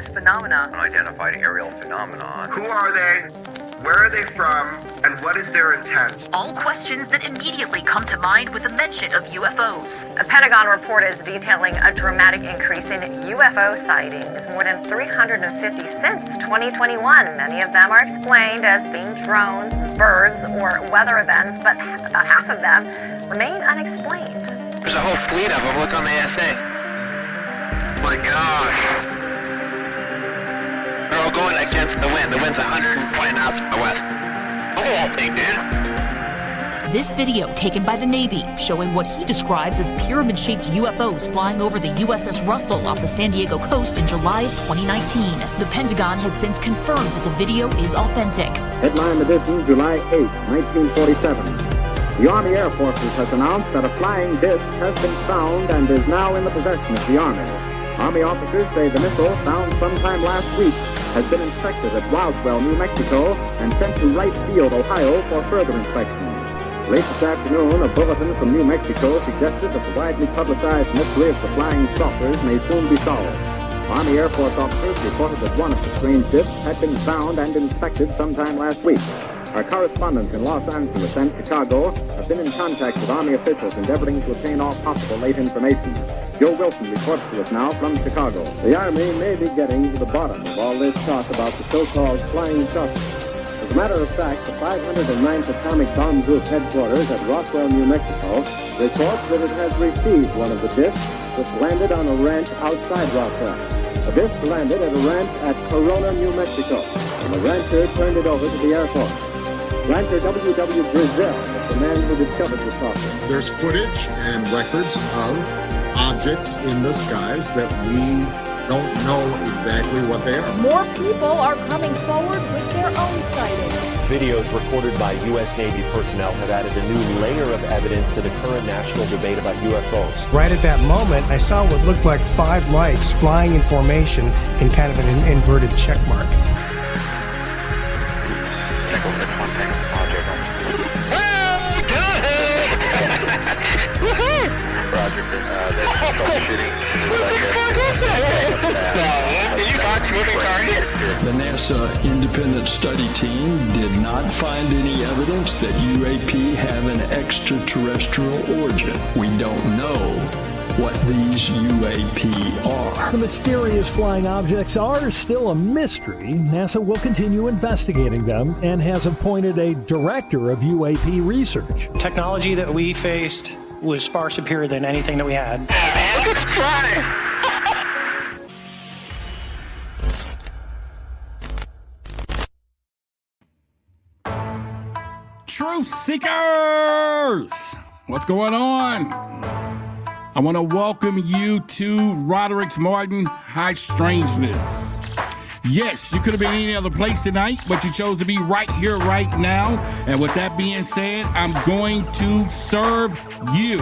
Phenomena. Unidentified aerial phenomenon. Who are they? Where are they from? And what is their intent? All questions that immediately come to mind with the mention of UFOs. A Pentagon report is detailing a dramatic increase in UFO sightings, more than 350 since 2021. Many of them are explained as being drones, birds, or weather events, but about half of them remain unexplained. There's a whole fleet of them. Look on the ASA. Oh my gosh. They're all going against the wind. The wind's 120 knots from the west. Look at that thing, dude. This video taken by the Navy showing what he describes as pyramid-shaped UFOs flying over the USS Russell off the San Diego coast in July of 2019. The Pentagon has since confirmed that the video is authentic. Headline edition, July 8, 1947. The Army Air Forces has announced that a flying disc has been found and is now in the possession of the Army. Army officers say the missile, found sometime last week, has been inspected at Roswell, New Mexico, and sent to Wright Field, Ohio, for further inspection. Late this afternoon, a bulletin from New Mexico suggested that the widely publicized mystery of the flying saucers may soon be solved. Army Air Force officers reported that one of the strange discs had been found and inspected sometime last week. Our correspondents in Los Angeles and Chicago have been in contact with Army officials endeavoring to obtain all possible late information. Joe Wilson reports to us now from Chicago. The Army may be getting to the bottom of all this talk about the so-called flying saucers. As a matter of fact, the 509th Atomic Bomb Group headquarters at Roswell, New Mexico, reports that it has received one of the discs that landed on a ranch outside Roswell. The disc landed at a ranch at Corona, New Mexico, and the rancher turned it over to the Air Force. Rancher W.W. Brazil is the man who discovered the saucer. There's footage and records of objects in the skies that we don't know exactly what they are. More people are coming forward with their own sightings. Videos recorded by U.S. Navy personnel have added a new layer of evidence to the current national debate about UFOs. Right at that moment, I saw what looked like 5 lights flying in formation in kind of an inverted check mark. The NASA independent study team did not find any evidence that UAP have an extraterrestrial origin. We don't know what these UAP are. The mysterious flying objects are still a mystery. NASA will continue investigating them and has appointed a director of UAP research. Technology that we faced was far superior than anything that we had. Truth Seekers! What's going on? I want to welcome you to Roderick's Martin High Strangeness. Yes, you could have been any other place tonight, but you chose to be right here, right now. And with that being said, I'm going to serve you.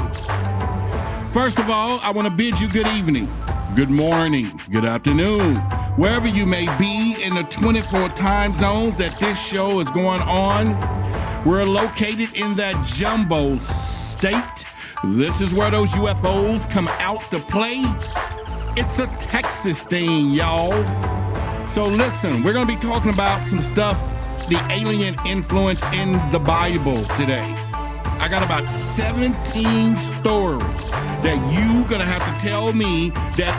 First of all, I want to bid you good evening, good morning, good afternoon, wherever you may be in the 24 time zones that this show is going on. We're located in that jumbo state. This is where those UFOs come out to play. It's a Texas thing, y'all. So listen, we're going to be talking about some stuff, the alien influence in the Bible today. I got about 17 stories that you're going to have to tell me that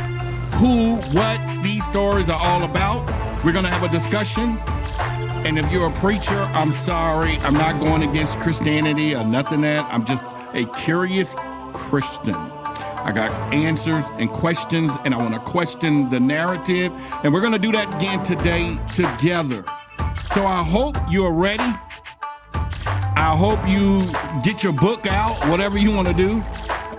what these stories are all about. We're going to have a discussion. And if you're a preacher, I'm sorry. I'm not going against Christianity or nothing that. I'm just a curious Christian. I got answers and questions, and I want to question the narrative. And we're going to do that again today together. So I hope you're ready. I hope you get your book out, whatever you want to do.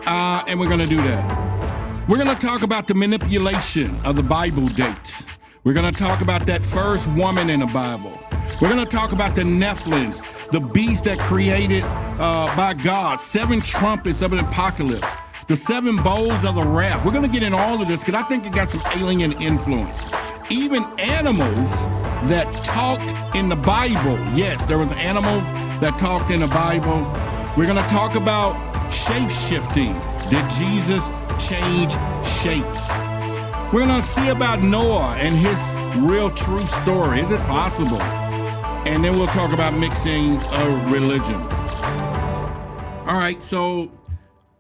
And we're going to do that. We're going to talk about the manipulation of the Bible dates. We're going to talk about that first woman in the Bible. We're going to talk about the Nephilims, the beast that created by God, 7 trumpets of an apocalypse, the 7 bowls of the wrath. We're going to get in all of this because I think it got some alien influence. Even animals that talked in the Bible. Yes, there was animals that talked in the Bible. We're going to talk about shape-shifting. Did Jesus change shapes? We're going to see about Noah and his real true story. Is it possible? And then we'll talk about mixing religion. All right, so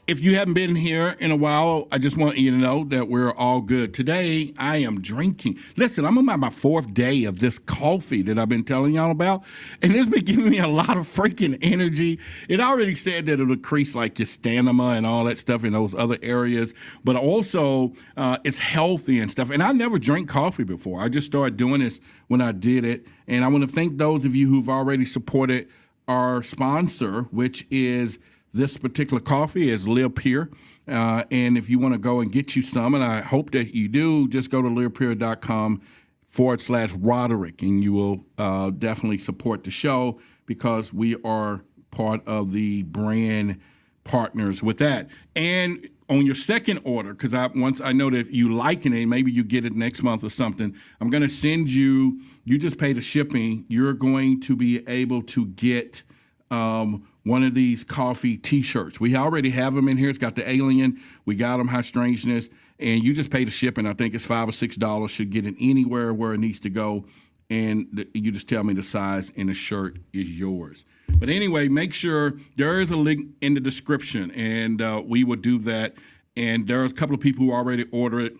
if you haven't been here in a while, I just want you to know that we're all good. Today, I am drinking. Listen, I'm on my 4th day of this coffee that I've been telling y'all about, and it's been giving me a lot of freaking energy. It already said that it'll increase like your stamina and all that stuff in those other areas, but also it's healthy and stuff. And I never drank coffee before. I just started doing this when I did it, and I want to thank those of you who've already supported our sponsor, which is this particular coffee is LIVEPURE, and if you want to go and get you some, and I hope that you do, just go to livepure.com/Roderick, and you will definitely support the show because we are part of the brand partners with that. And on your second order, because once I know that you liking it, maybe you get it next month or something, I'm going to send you just pay the shipping, you're going to be able to get one of these coffee T-shirts. We already have them in here. It's got the alien. We got them, High Strangeness. And you just pay the shipping. I think it's $5 or $6. Should get it anywhere where it needs to go. And you just tell me the size, and the shirt is yours. But anyway, make sure there is a link in the description, and we will do that. And there's a couple of people who already ordered it.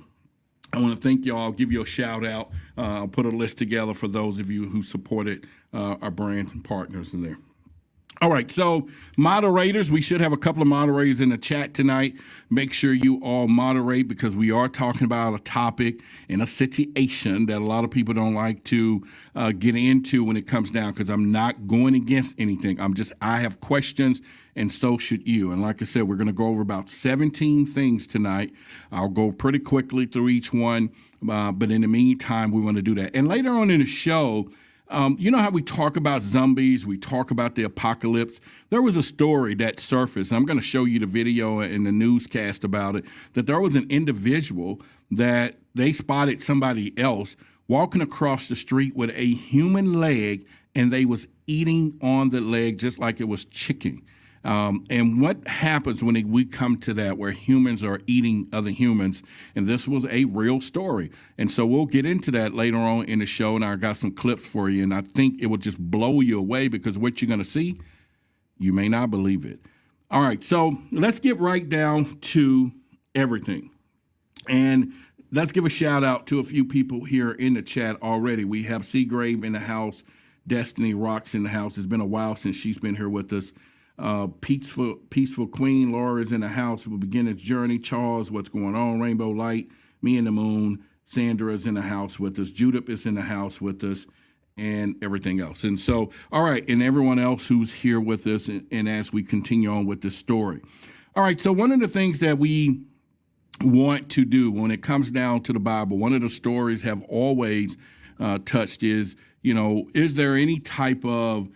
I want to thank y'all. I'll give you a shout out. I'll put a list together for those of you who supported our brand partners in there. All right, so moderators, we should have a couple of moderators in the chat tonight. Make sure you all moderate because we are talking about a topic and a situation that a lot of people don't like to get into when it comes down, because I'm not going against anything. I have questions, and so should you. And like I said, we're going to go over about 17 things tonight. I'll go pretty quickly through each one, but in the meantime, we want to do that. And later on in the show, you know how we talk about zombies, we talk about the apocalypse. There was a story that surfaced. I'm going to show you the video and the newscast about it, that there was an individual that they spotted somebody else walking across the street with a human leg, and they was eating on the leg just like it was chicken. And what happens when we come to that, where humans are eating other humans? And this was a real story. And so we'll get into that later on in the show, and I got some clips for you, and I think it will just blow you away, because what you're going to see, you may not believe it. All right, so let's get right down to everything. And let's give a shout out to a few people here in the chat already. We have Seagrave in the house, Destiny Rocks in the house. It's been a while since she's been here with us. Peaceful Queen, Laura's in the house. We'll begin its journey. Charles, what's going on? Rainbow Light, Me and the Moon. Sandra's in the house with us. Judith is in the house with us, and everything else. And so, all right, and everyone else who's here with us, and as we continue on with this story. All right, so one of the things that we want to do when it comes down to the Bible, one of the stories have always touched is, is there any type of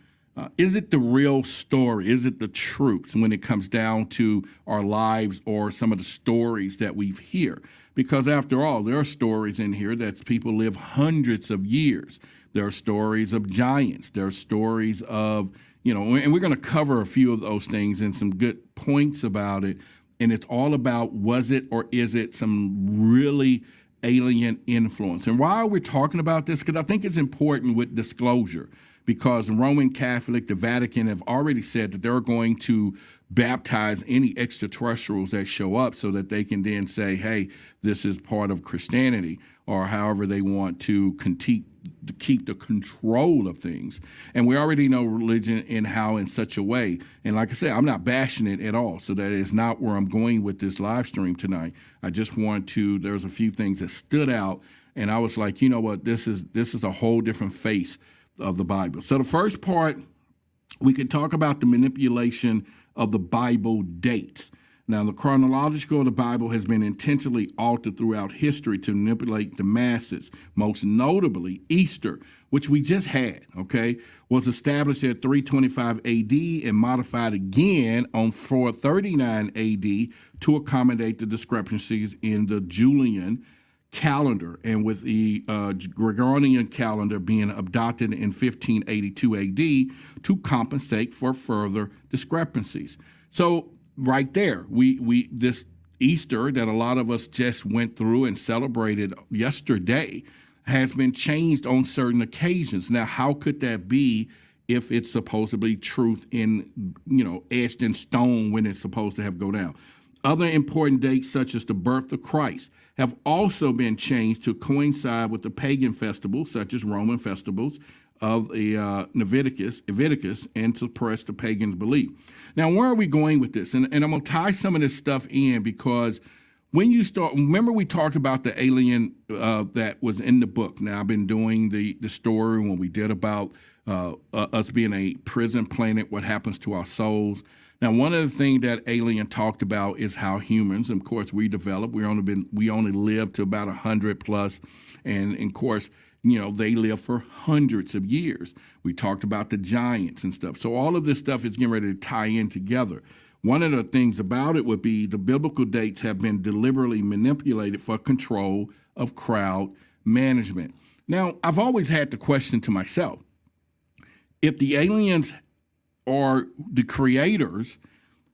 is it the real story? Is it the truth when it comes down to our lives or some of the stories that we hear? Because after all, there are stories in here that people live hundreds of years. There are stories of giants. There are stories of, and we're going to cover a few of those things and some good points about it. And it's all about, was it or is it some really alien influence? And why we're talking about this, because I think it's important with disclosure. Because the Roman Catholic, the Vatican have already said that they're going to baptize any extraterrestrials that show up so that they can then say, hey, this is part of Christianity, or however they want to keep the control of things. And we already know religion and how in such a way. And like I said, I'm not bashing it at all. So that is not where I'm going with this live stream tonight. I just want to, there's a few things that stood out. And I was like, you know what, this is a whole different face of the Bible. So the first part, we could talk about the manipulation of the Bible dates. Now, the chronological of the Bible has been intentionally altered throughout history to manipulate the masses. Most notably, Easter, which we just had, was established at 325 AD and modified again on 439 AD to accommodate the discrepancies in the Julian calendar, and with the Gregorian calendar being adopted in 1582 AD to compensate for further discrepancies. So right there, this Easter that a lot of us just went through and celebrated yesterday has been changed on certain occasions. Now, how could that be if it's supposedly truth in, etched in stone when it's supposed to have go down? Other important dates, such as the birth of Christ, have also been changed to coincide with the pagan festivals, such as Roman festivals of the Leviticus, and suppress the pagans' belief. Now, where are we going with this? And I'm going to tie some of this stuff in, because when you start, remember we talked about the alien that was in the book. Now, I've been doing the story when we did about us being a prison planet, what happens to our souls. Now, one of the things that Alien talked about is how humans, and of course, we develop. We only live to about 100 plus, and of course, they live for hundreds of years. We talked about the giants and stuff. So all of this stuff is getting ready to tie in together. One of the things about it would be the biblical dates have been deliberately manipulated for control of crowd management. Now, I've always had the question to myself, if the aliens or the creators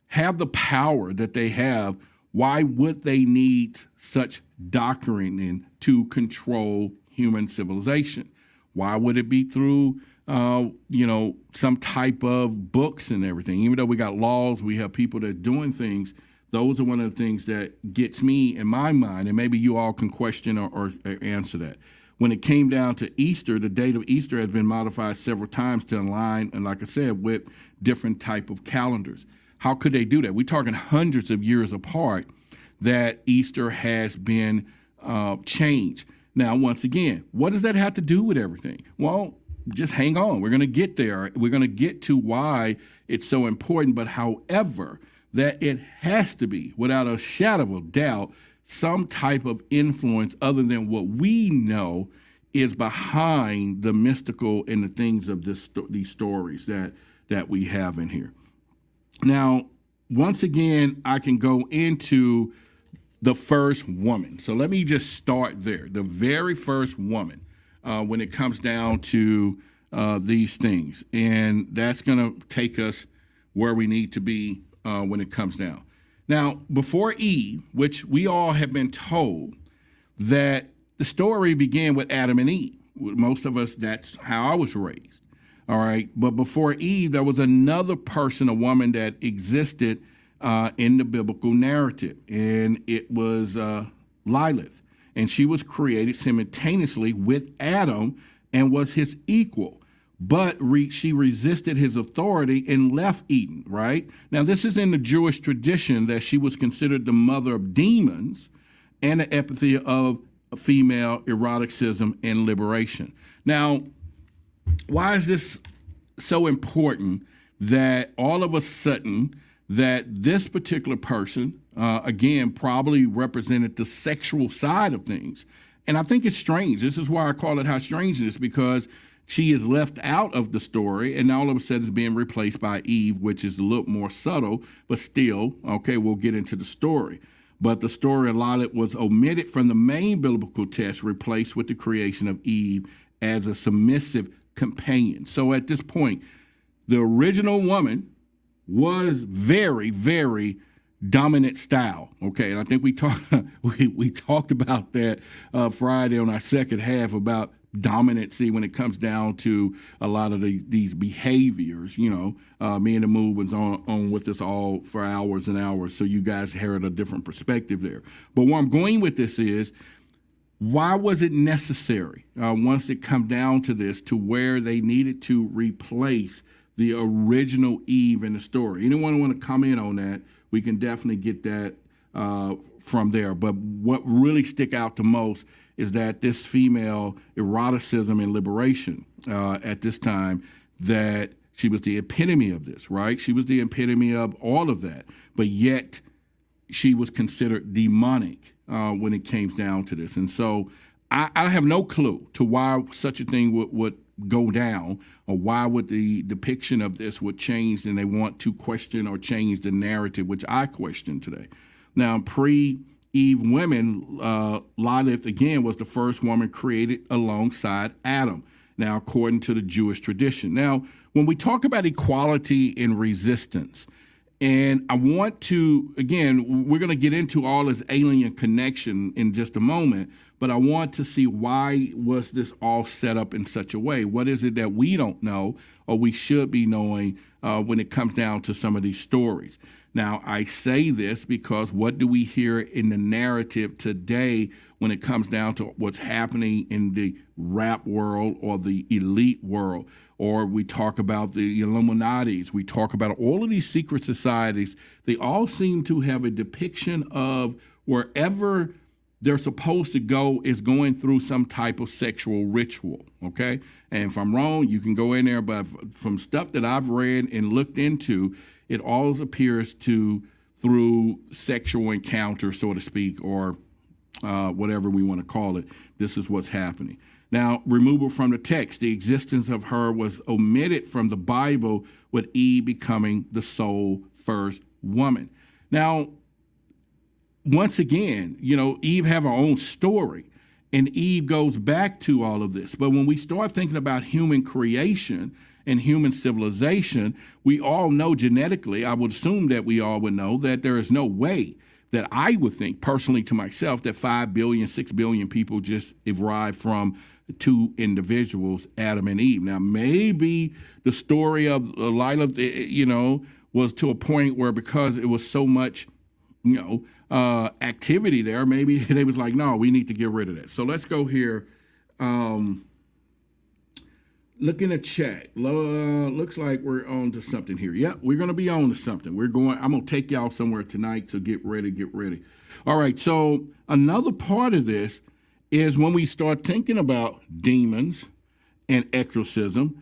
have the power that they have, why would they need such doctrine to control human civilization? Why would it be through, some type of books and everything? Even though we got laws, we have people that are doing things. Those are one of the things that gets me in my mind, and maybe you all can question or answer that. When it came down to Easter, the date of Easter has been modified several times to align, and like I said, with different type of calendars. How could they do that? We're talking hundreds of years apart that Easter has been changed. Now, once again, what does that have to do with everything? Well, just hang on. We're going to get there. We're going to get to why it's so important. But however, that it has to be, without a shadow of a doubt, some type of influence other than what we know is behind the mystical and the things of these stories that we have in here. Now, once again, I can go into the first woman. So let me just start there. The very first woman when it comes down to these things. And that's going to take us where we need to be when it comes down. Now, before Eve, which we all have been told that the story began with Adam and Eve. Most of us, that's how I was raised. All right. But before Eve, there was another person, a woman that existed in the biblical narrative, and it was Lilith. And she was created simultaneously with Adam and was his equal. But she resisted his authority and left Eden, right? Now, this is in the Jewish tradition that she was considered the mother of demons and the epithet of female eroticism and liberation. Now, why is this so important that all of a sudden that this particular person, again, probably represented the sexual side of things? And I think it's strange. This is why I call it how strange it is, because she is left out of the story, and all of a sudden is being replaced by Eve, which is a little more subtle, but still, okay, we'll get into the story. But the story of Lilith was omitted from the main biblical text, replaced with the creation of Eve as a submissive companion. So at this point, the original woman was very, very dominant style, okay? And I think we talked about that Friday on our second half about dominancy when it comes down to a lot of these behaviors. Me and the Move was on with this all for hours and hours, so you guys heard a different perspective there. But where I'm going with this is, why was it necessary, once it come down to this, to where they needed to replace the original Eve in the story? Anyone want to comment on that? We can definitely get that from there. But what really stick out the most is that this female eroticism and liberation at this time, that she was the epitome of this, right? She was the epitome of all of that. But yet she was considered demonic when it came down to this. And so I have no clue to why such a thing would go down, or why would the depiction of this would change, and they want to question or change the narrative, which I question today. Now, pre-Eve women, Lilith, again, was the first woman created alongside Adam, now according to the Jewish tradition. Now, when we talk about equality and resistance, And I want to, again, we're going to get into all this alien connection in just a moment, but I want to see why was this all set up in such a way? What is it that we don't know or we should be knowing when it comes down to some of these stories? Now, I say this because what do we hear in the narrative today when it comes down to what's happening in the rap world or the elite world? Or we talk about the Illuminatis, we talk about all of these secret societies. They all seem to have a depiction of wherever they're supposed to go is going through some type of sexual ritual, okay? And if I'm wrong, you can go in there, but from stuff that I've read and looked into, it always appears to through sexual encounter, so to speak, or whatever we want to call it. This is what's happening. Now, removal from the text, the existence of her was omitted from the Bible, with Eve becoming the sole first woman. Now, once again, Eve have her own story, and Eve goes back to all of this. But when we start thinking about human creation and human civilization, we all know genetically, I would assume that we all would know that there is no way that I would think personally to myself that 5 billion, 6 billion people just arrived from two individuals, Adam and Eve. Now, maybe the story of Lila, was to a point where because it was so much, activity there, maybe they was like, no, we need to get rid of that. So let's go here. Look in the chat. Looks like we're on to something here. Yep, we're going to be on to something. I'm going to take y'all somewhere tonight, so get ready. All right, so another part of this is when we start thinking about demons and exorcism,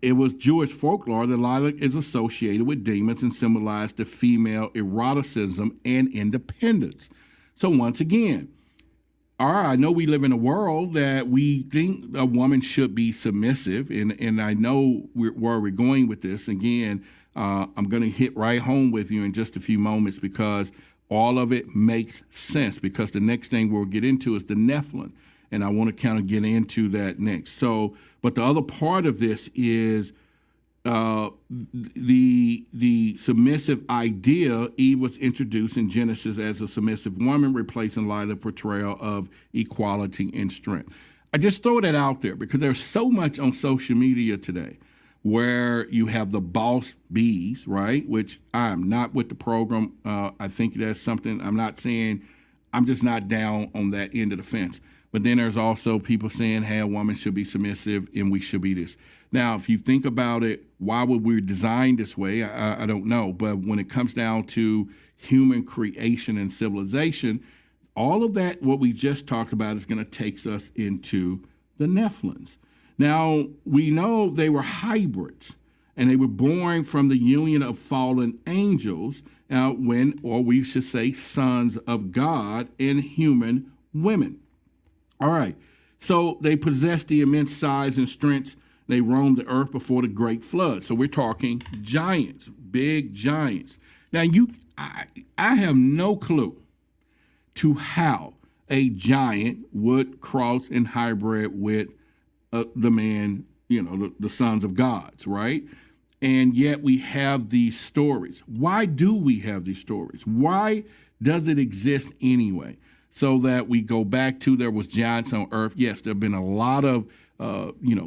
it was Jewish folklore that Lila is associated with demons and symbolized the female eroticism and independence. So once again, I know we live in a world that we think a woman should be submissive, and I know where we're going with this. Again, I'm going to hit right home with you in just a few moments because all of it makes sense, because the next thing we'll get into is the Nephilim, and I want to kind of get into that next. So, but the other part of this is the submissive idea. Eve was introduced in Genesis as a submissive woman, replacing Lila's portrayal of equality and strength. I just throw that out there because there's so much on social media today where you have the boss bees, right? Which I'm not with the program. I think that's something I'm not saying. I'm just not down on that end of the fence. But then there's also people saying, hey, a woman should be submissive and we should be this. Now, if you think about it, why would we design this way? I don't know. But when it comes down to human creation and civilization, all of that, what we just talked about, is going to take us into the Nephilims. Now, we know they were hybrids, and they were born from the union of fallen angels, or we should say sons of God and human women. All right, so they possessed the immense size and strength. They roamed the earth before the great flood. So we're talking giants, big giants. Now, I have no clue to how a giant would cross and hybrid with the man, the sons of gods, right? And yet we have these stories. Why do we have these stories? Why does it exist anyway? So that we go back to there was giants on earth. Yes, there have been a lot of,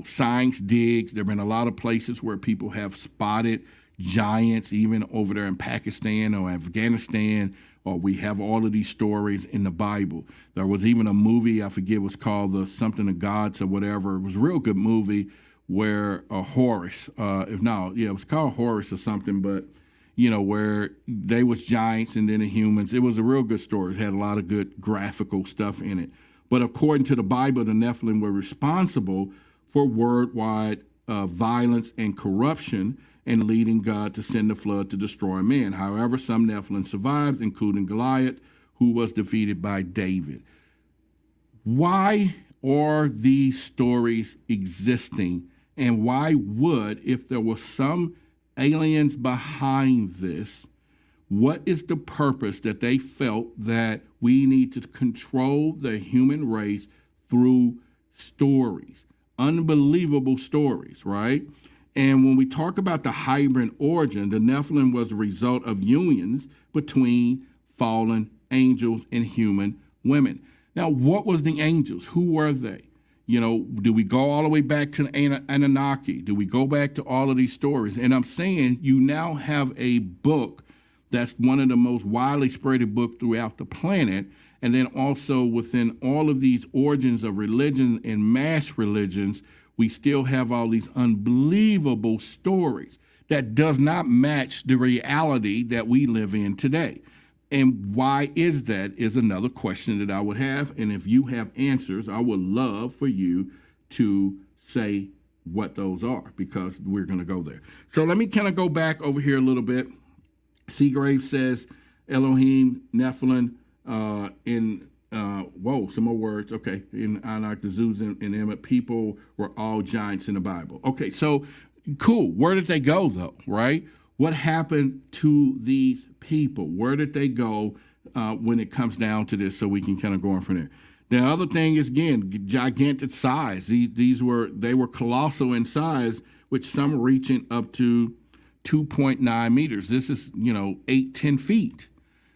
science digs. There have been a lot of places where people have spotted giants, even over there in Pakistan or Afghanistan, or we have all of these stories in the Bible. There was even a movie, I forget, it was called the Something of Gods or whatever. It was a real good movie where Horus, it was called Horus or something, but, where they was giants and then the humans. It was a real good story. It had a lot of good graphical stuff in it. But according to the Bible, the Nephilim were responsible for worldwide violence and corruption, and leading God to send the flood to destroy man. However, some Nephilim survived, including Goliath, who was defeated by David. Why are these stories existing? And why would, if there was some aliens behind this, what is the purpose that they felt that we need to control the human race through stories? Unbelievable stories, right? And when we talk about the hybrid origin, the Nephilim was a result of unions between fallen angels and human women. Now, what was the angels? Who were they? You know, do we go all the way back to the Anunnaki? Do we go back to all of these stories? And I'm saying you now have a book that's one of the most widely spread books throughout the planet. And then also within all of these origins of religion and mass religions, we still have all these unbelievable stories that does not match the reality that we live in today. And why is that is another question that I would have. And if you have answers, I would love for you to say what those are, because we're going to go there. So let me kind of go back over here a little bit. Seagrave says Elohim, Nephilim, some more words. Okay. In Anak, the Zeus, and Emmett, people were all giants in the Bible. Okay. So cool. Where did they go though? Right? What happened to these people? Where did they go when it comes down to this? So we can kind of go on from there. The other thing is, again, gigantic size. They were colossal in size, with some reaching up to 2.9 meters. This is, 8-10 feet.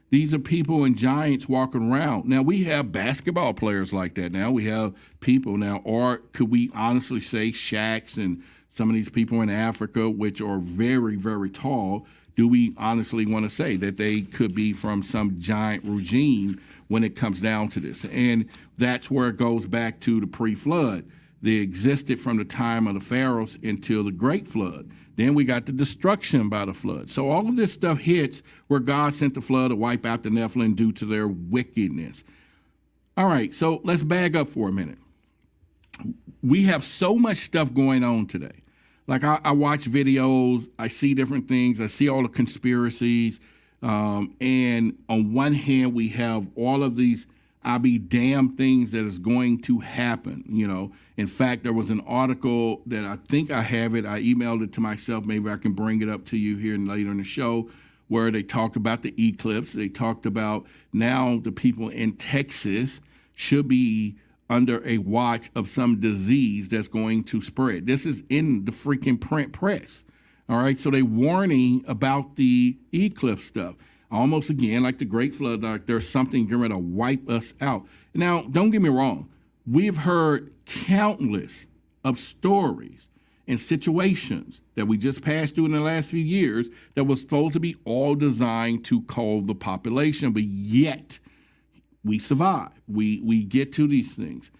These are people and giants walking around. Now, we have basketball players like that now. We have people now, or could we honestly say Shaqs and some of these people in Africa, which are very, very tall, do we honestly want to say that they could be from some giant regime when it comes down to this? And that's where it goes back to the pre-flood. They existed from the time of the pharaohs until the great flood. Then we got the destruction by the flood. So all of this stuff hits where God sent the flood to wipe out the Nephilim due to their wickedness. All right, so let's back up for a minute. We have so much stuff going on today. Like I watch videos, I see different things, I see all the conspiracies, and on one hand we have all of these I'll be damn things that is going to happen. In fact, there was an article that I think I have it. I emailed it to myself. Maybe I can bring it up to you here later in the show, where they talked about the eclipse. They talked about now the people in Texas should be under a watch of some disease that's going to spread. This is in the freaking print press. All right. So they warning about the eclipse stuff. Almost again, like the Great Flood, like there's something going to wipe us out. Now, don't get me wrong. We've heard countless of stories and situations that we just passed through in the last few years that was supposed to be all designed to cull the population, but yet we survive. We get to these things.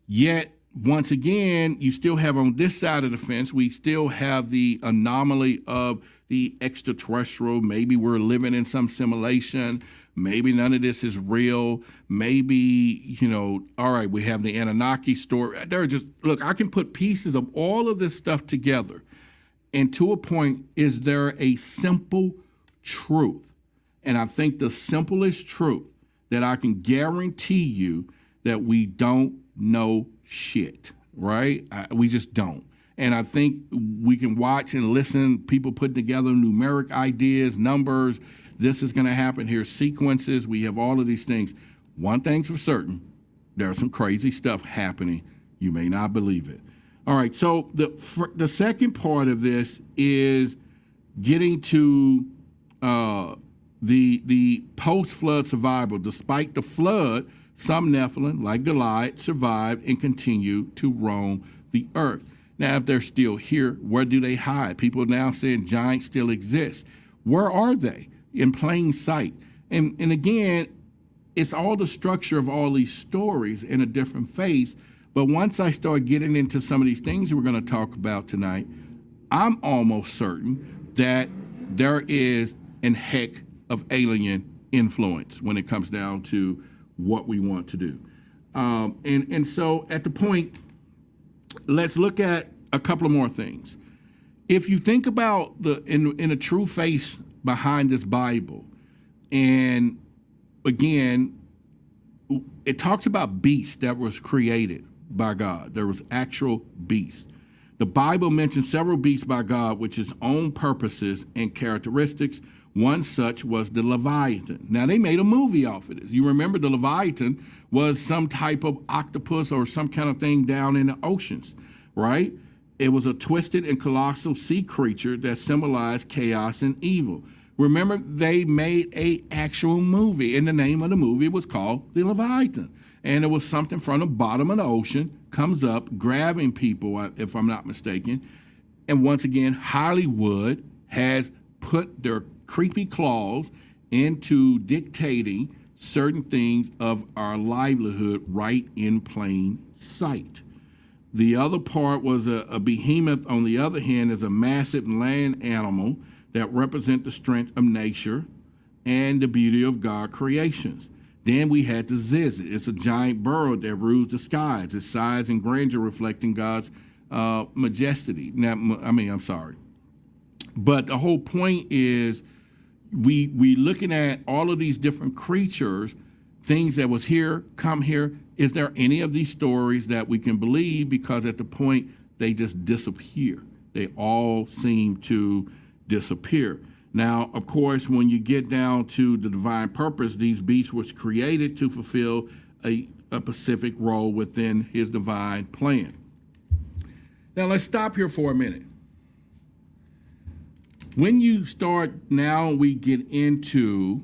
Yet, once again, you still have on this side of the fence, we still have the anomaly of the extraterrestrial. Maybe we're living in some simulation. Maybe none of this is real. Maybe, all right, we have the Anunnaki story. Look, I can put pieces of all of this stuff together. And to a point, is there a simple truth? And I think the simplest truth that I can guarantee you that we don't know shit, right? We just don't. And I think we can watch and listen, people put together numeric ideas, numbers. This is going to happen. Here's sequences. We have all of these things. One thing's for certain. There's some crazy stuff happening. You may not believe it. All right. So the second part of this is getting to the post-flood survival. Despite the flood, some Nephilim, like Goliath, survived and continue to roam the earth. Now, if they're still here, where do they hide? People are now saying giants still exist. Where are they? In plain sight. And again, it's all the structure of all these stories in a different face. But once I start getting into some of these things we're going to talk about tonight, I'm almost certain that there is a heck of alien influence when it comes down to what we want to do. And so at the point, let's look at a couple of more things. If you think about in a true face behind this Bible, and again, it talks about beasts that was created by God. There was actual beasts. The Bible mentions several beasts by God, which is own purposes and characteristics. One such was the Leviathan. Now, they made a movie off of this. You remember the Leviathan was some type of octopus or some kind of thing down in the oceans, right? It was a twisted and colossal sea creature that symbolized chaos and evil. Remember, they made a actual movie, and the name of the movie was called The Leviathan. And it was something from the bottom of the ocean, comes up, grabbing people, if I'm not mistaken. And once again, Hollywood has put their creepy claws into dictating certain things of our livelihood right in plain sight. The other part was a behemoth, on the other hand, is a massive land animal that represent the strength of nature and the beauty of God's creations. Then we had the zizit. It's a giant bird that rules the skies, its size and grandeur reflecting God's majesty. But the whole point is we looking at all of these different creatures, things that was here, come here. Is there any of these stories that we can believe? Because at the point, they just disappear. They all seem to disappear. Now, of course, when you get down to the divine purpose, these beasts was created to fulfill a specific role within his divine plan. Now, let's stop here for a minute. When you start, now we get into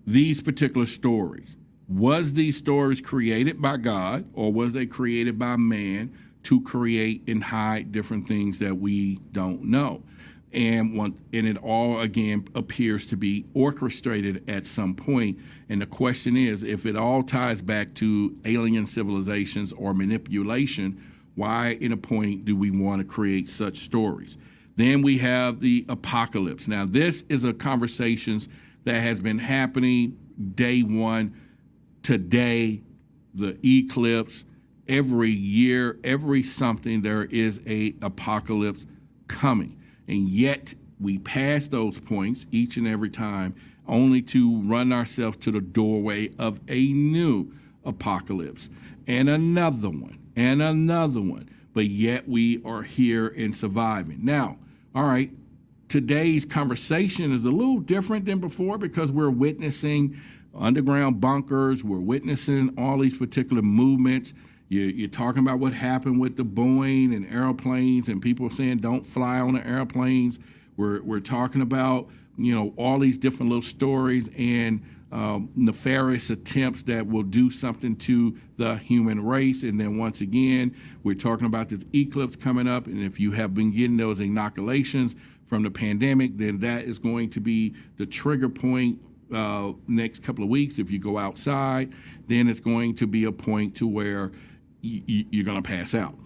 these particular stories. Was these stories created by God, or was they created by man to create and hide different things that we don't know? And it all, again, appears to be orchestrated at some point. And the question is, if it all ties back to alien civilizations or manipulation, why in a point do we want to create such stories? Then we have the apocalypse. Now, this is a conversation that has been happening day one. Today, the eclipse, every year, every something, there is a apocalypse coming. And yet we pass those points each and every time, only to run ourselves to the doorway of a new apocalypse and another one and another one. But yet we are here and surviving. Now, all right, today's conversation is a little different than before because we're witnessing underground bunkers. We're witnessing all these particular movements. You're talking about what happened with the Boeing and airplanes, and people saying don't fly on the airplanes. We're talking about, all these different little stories and nefarious attempts that will do something to the human race. And then once again, we're talking about this eclipse coming up. And if you have been getting those inoculations from the pandemic, then that is going to be the trigger point next couple of weeks. If you go outside, then it's going to be a point to where you're going to pass out.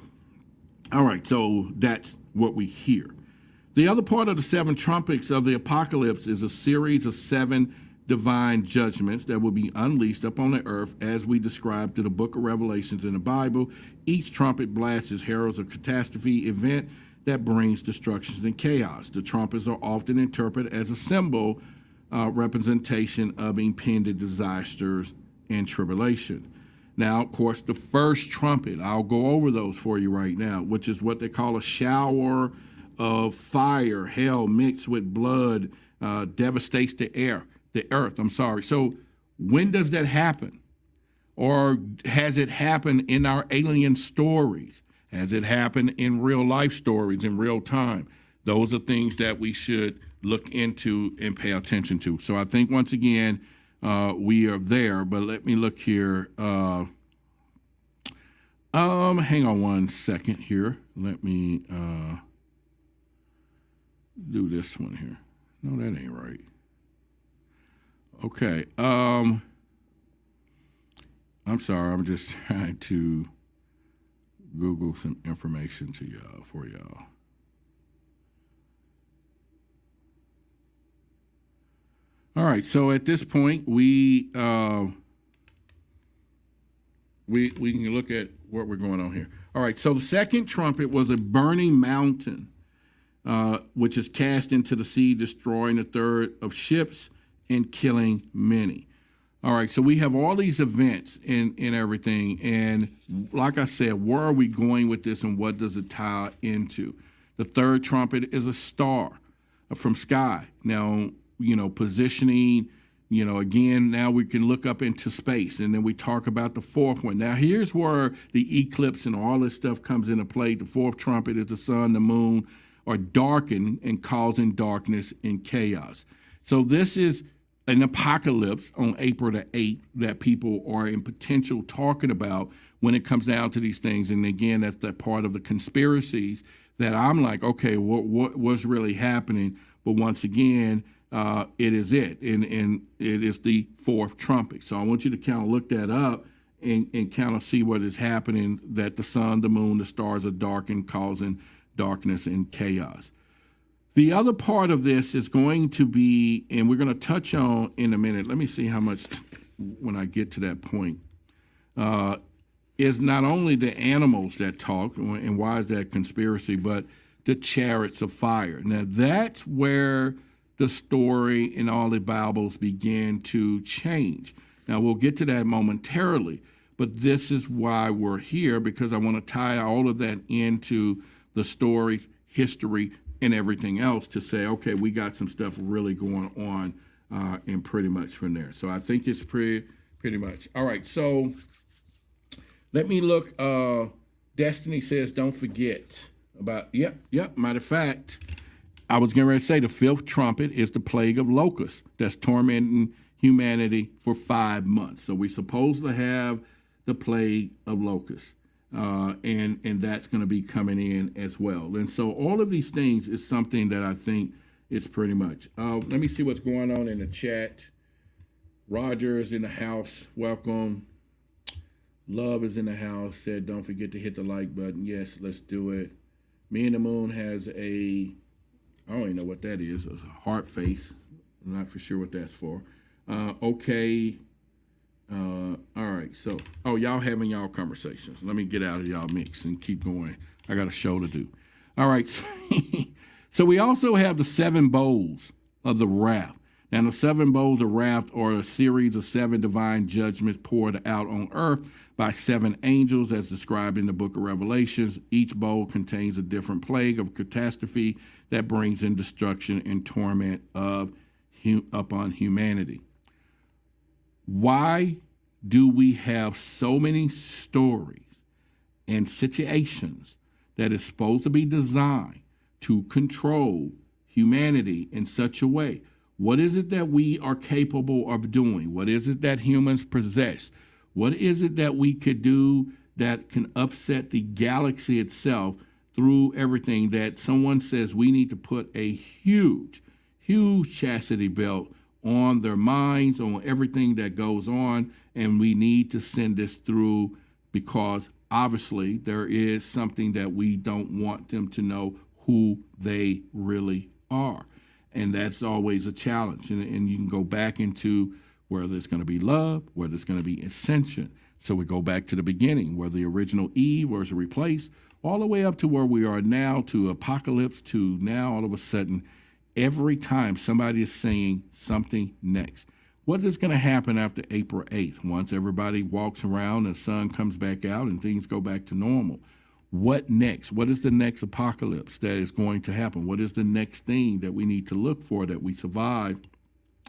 All right, so that's what we hear. The other part of the seven trumpets of the apocalypse is a series of seven divine judgments that will be unleashed upon the earth as we describe to the book of Revelations in the Bible. Each trumpet blast is heralds a catastrophe event that brings destructions and chaos. The trumpets are often interpreted as a symbol representation of impending disasters and tribulation. Now, of course, the first trumpet, I'll go over those for you right now, which is what they call a shower of fire, hell mixed with blood, devastates the earth. So when does that happen? Or has it happened in our alien stories? Has it happened in real life stories in real time? Those are things that we should look into and pay attention to. So I think once again, we are there, but let me look here. Hang on one second here. Let me do this one here. No, that ain't right. Okay. I'm sorry. I'm just trying to Google some information to y'all for y'all. All right. So at this point, we can look at what we're going on here. All right. So the second trumpet was a burning mountain, which is cast into the sea, destroying a third of ships and killing many. All right, so we have all these events and everything. And like I said, where are we going with this and what does it tie into? The third trumpet is a star from sky. Now, positioning You know, again, now we can look up into space, and then we talk about the fourth one. Now, here's where the eclipse and all this stuff comes into play. The fourth trumpet is the sun, the moon are darkened and causing darkness and chaos. So this is an apocalypse on April the 8th that people are in potential talking about when it comes down to these things. And again, that's that part of the conspiracies that I'm like, okay, what's really happening? But once again, it is it, and it is the fourth trumpet. So I want you to kind of look that up and kind of see what is happening, that the sun, the moon, the stars are darkened, causing darkness and chaos. The other part of this is going to be, and we're going to touch on in a minute, let me see how much when I get to that point, is not only the animals that talk, and why is that conspiracy, but the chariots of fire. Now that's where the story in all the Bibles began to change. Now, we'll get to that momentarily, but this is why we're here, because I want to tie all of that into the stories, history, and everything else to say, okay, we got some stuff really going on and pretty much from there. So I think it's pretty much. All right, so let me look. Destiny says, don't forget about, yep, matter of fact, I was getting ready to say the fifth trumpet is the plague of locusts that's tormenting humanity for 5 months. So we're supposed to have the plague of locusts, and that's going to be coming in as well. And so all of these things is something that I think it's pretty much. Let me see what's going on in the chat. Roger is in the house. Welcome. Love is in the house. Said, don't forget to hit the like button. Yes, let's do it. Me and the Moon has a, I don't even know what that is. It's a heart face. I'm not for sure what that's for. Okay. All right. So, y'all having y'all conversations. Let me get out of y'all mix and keep going. I got a show to do. All right. So we also have the 7 bowls of the wrath. Now, the 7 bowls of wrath are a series of 7 divine judgments poured out on earth by 7 angels, as described in the book of Revelations. Each bowl contains a different plague of catastrophe that brings in destruction and torment upon humanity. Why do we have so many stories and situations that is supposed to be designed to control humanity in such a way? What is it that we are capable of doing? What is it that humans possess? What is it that we could do that can upset the galaxy itself through everything, that someone says we need to put a huge chastity belt on their minds, on everything that goes on, and we need to send this through, because obviously there is something that we don't want them to know who they really are. And that's always a challenge. And you can go back into whether it's going to be love, whether it's going to be ascension. So we go back to the beginning, where the original Eve was replaced, all the way up to where we are now, to apocalypse, to now all of a sudden, every time somebody is saying something next. What is going to happen after April 8th? Once everybody walks around and the sun comes back out and things go back to normal. What next? What is the next apocalypse that is going to happen? What is the next thing that we need to look for that we survived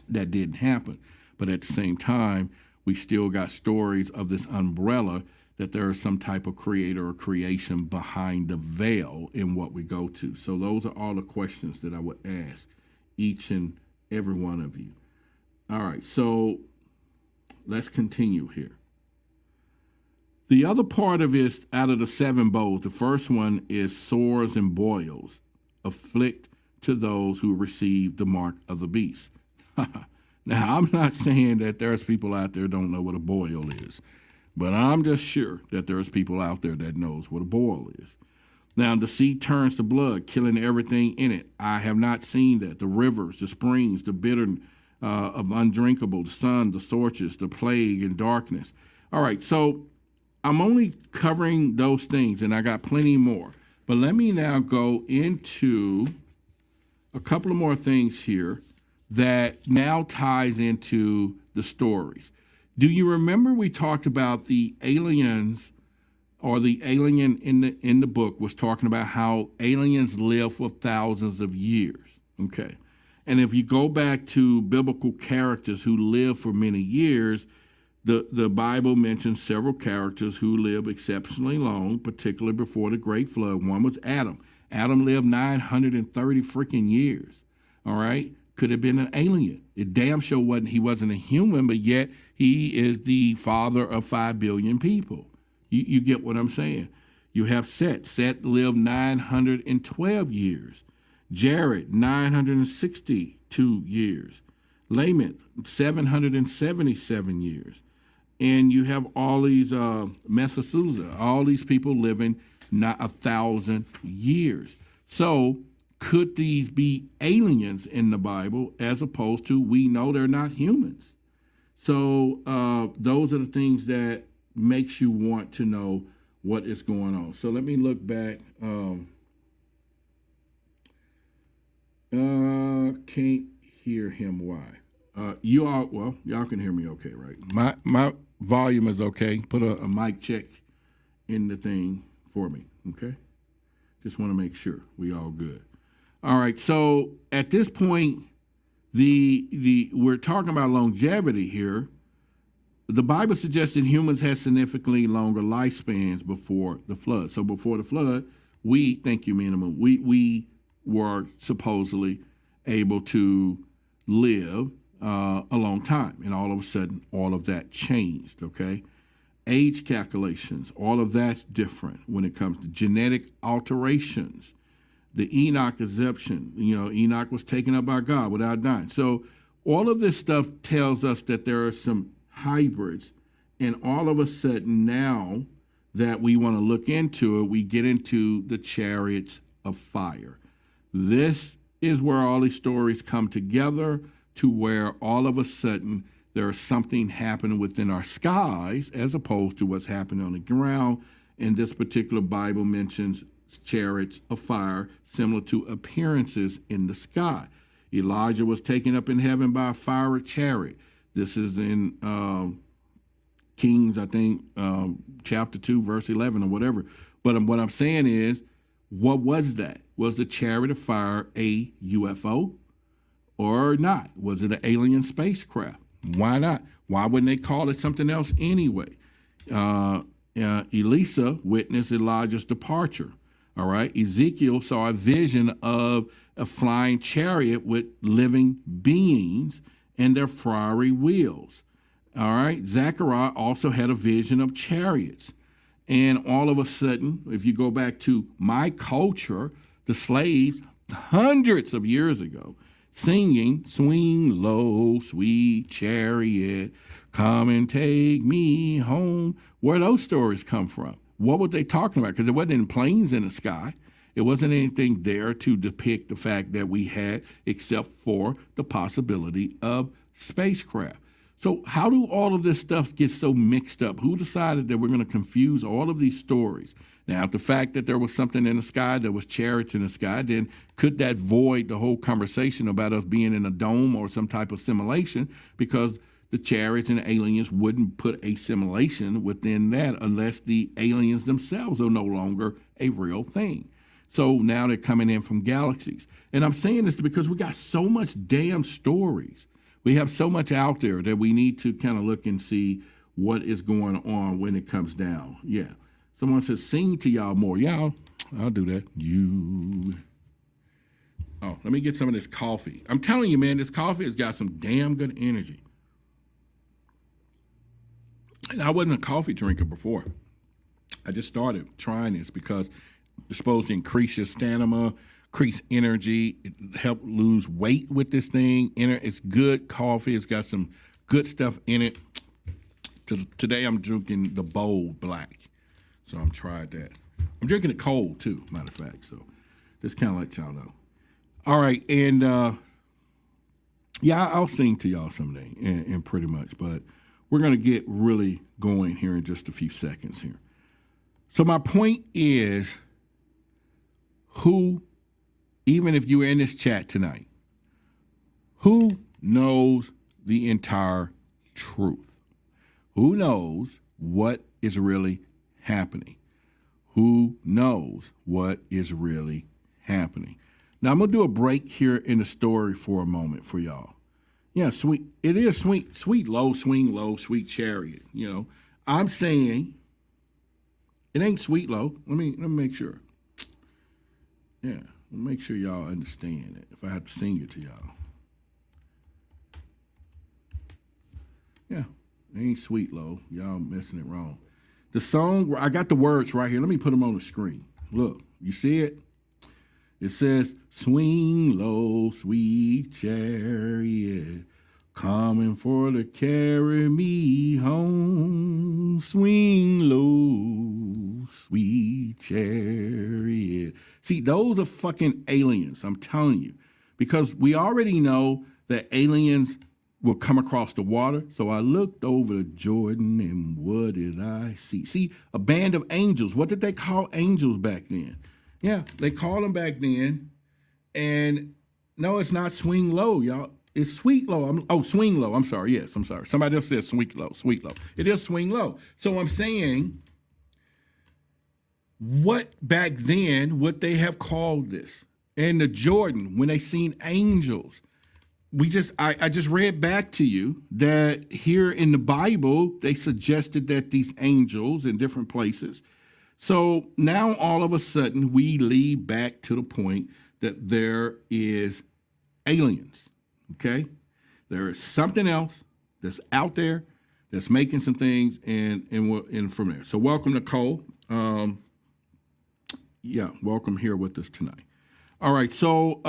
that didn't happen? But at the same time, we still got stories of this umbrella that there is some type of creator or creation behind the veil in what we go to. So those are all the questions that I would ask each and every one of you. All right, so let's continue here. The other part of it, out of the 7 bowls, the first one is sores and boils afflict to those who receive the mark of the beast. Now, I'm not saying that there's people out there don't know what a boil is, but I'm just sure that there's people out there that knows what a boil is. Now, the sea turns to blood, killing everything in it. I have not seen that. The rivers, the springs, the bitter of undrinkable, the sun, the scorches, the plague, and darkness. All right, so I'm only covering those things, and I got plenty more. But let me now go into a couple of more things here that now ties into the stories. Do you remember we talked about the aliens, or the alien in the book was talking about how aliens live for thousands of years, okay? And if you go back to biblical characters who lived for many years, the Bible mentions several characters who lived exceptionally long, particularly before the Great Flood. One was Adam. Adam lived 930 freaking years. All right? Could have been an alien. It damn sure wasn't a human, but yet he is the father of 5 billion people. You get what I'm saying? You have Set. Set lived 912 years. Jared, 962 years. Lamech, 777 years. And you have all these Methuselah, all these people living not 1,000 years. So could these be aliens in the Bible as opposed to we know they're not humans? So those are the things that makes you want to know what is going on. So let me look back. Can't hear him. Why? Y'all can hear me okay, right? My volume is okay. Put a mic check in the thing for me, okay? Just want to make sure we all good. All right, so at this point, we're talking about longevity here. The Bible suggests that humans had significantly longer lifespans before the flood. So before the flood, we were supposedly able to live a long time, and all of a sudden, all of that changed, okay? Age calculations, all of that's different when it comes to genetic alterations. The Enoch exception, Enoch was taken up by God without dying. So all of this stuff tells us that there are some hybrids, and all of a sudden now that we want to look into it, we get into the chariots of fire. This is where all these stories come together to where all of a sudden there is something happening within our skies as opposed to what's happening on the ground. And this particular Bible mentions chariots of fire similar to appearances in the sky. Elijah was taken up in heaven by a fiery chariot. This is in Kings, I think, chapter 2, verse 11 or whatever. But what I'm saying is, what was that? Was the chariot of fire a UFO or not? Was it an alien spacecraft? Why not? Why wouldn't they call it something else anyway? Elisa witnessed Elijah's departure. All right. Ezekiel saw a vision of a flying chariot with living beings and their fiery wheels. All right. Zechariah also had a vision of chariots. And all of a sudden, if you go back to my culture, the slaves hundreds of years ago singing, "Swing low, sweet chariot, come and take me home." Where those stories come from? What were they talking about? Because there wasn't any planes in the sky. It wasn't anything there to depict the fact that we had, except for the possibility of spacecraft. So how do all of this stuff get so mixed up? Who decided that we're going to confuse all of these stories? Now, the fact that there was something in the sky, there was chariots in the sky, then could that void the whole conversation about us being in a dome or some type of simulation? Because the chariots and the aliens wouldn't put a simulation within that unless the aliens themselves are no longer a real thing. So now they're coming in from galaxies. And I'm saying this because we got so much damn stories. We have so much out there that we need to kind of look and see what is going on when it comes down. Yeah. Someone says, sing to y'all more. Yeah, I'll do that. Oh, let me get some of this coffee. I'm telling you, man, this coffee has got some damn good energy. And I wasn't a coffee drinker before. I just started trying this because it's supposed to increase your stamina, increase energy, it help lose weight with this thing. It's good coffee. It's got some good stuff in it. Today I'm drinking the bold black. So I'm trying that. I'm drinking it cold too, matter of fact. So just kind of let y'all know. All right, and I'll sing to y'all someday, and pretty much. But we're gonna get really going here in just a few seconds here. So my point is, even if you were in this chat tonight, who knows the entire truth? Who knows what is really happening? Who knows what is really happening? Now I'm gonna do a break here in the story for a moment for y'all. Yeah, sweet. It is sweet low, swing low, sweet chariot. You know, I'm saying it ain't sweet low. Let me make sure. Yeah, make sure y'all understand it. If I have to sing it to y'all. Yeah, it ain't sweet low. Y'all messing it wrong. The song, I got the words right here. Let me put them on the screen. Look, you see it? It says, swing low, sweet chariot, coming for to carry me home. Swing low, sweet chariot. See, those are fucking aliens, I'm telling you. Because we already know that aliens will come across the water. So I looked over to Jordan, and what did I see? See, a band of angels. What did they call angels back then? Yeah, they called them back then. And no, it's not swing low, y'all. It's sweet low. Swing low. I'm sorry. Yes, I'm sorry. Somebody else said sweet low. Sweet low. It is swing low. So I'm saying, what back then would they have called this? And the Jordan, when they seen angels, I just read back to you that here in the Bible, they suggested that these angels in different places. So now all of a sudden we lead back to the point that there is aliens, okay? There is something else that's out there that's making some things and from there. So welcome, Nicole. Welcome here with us tonight. All right, so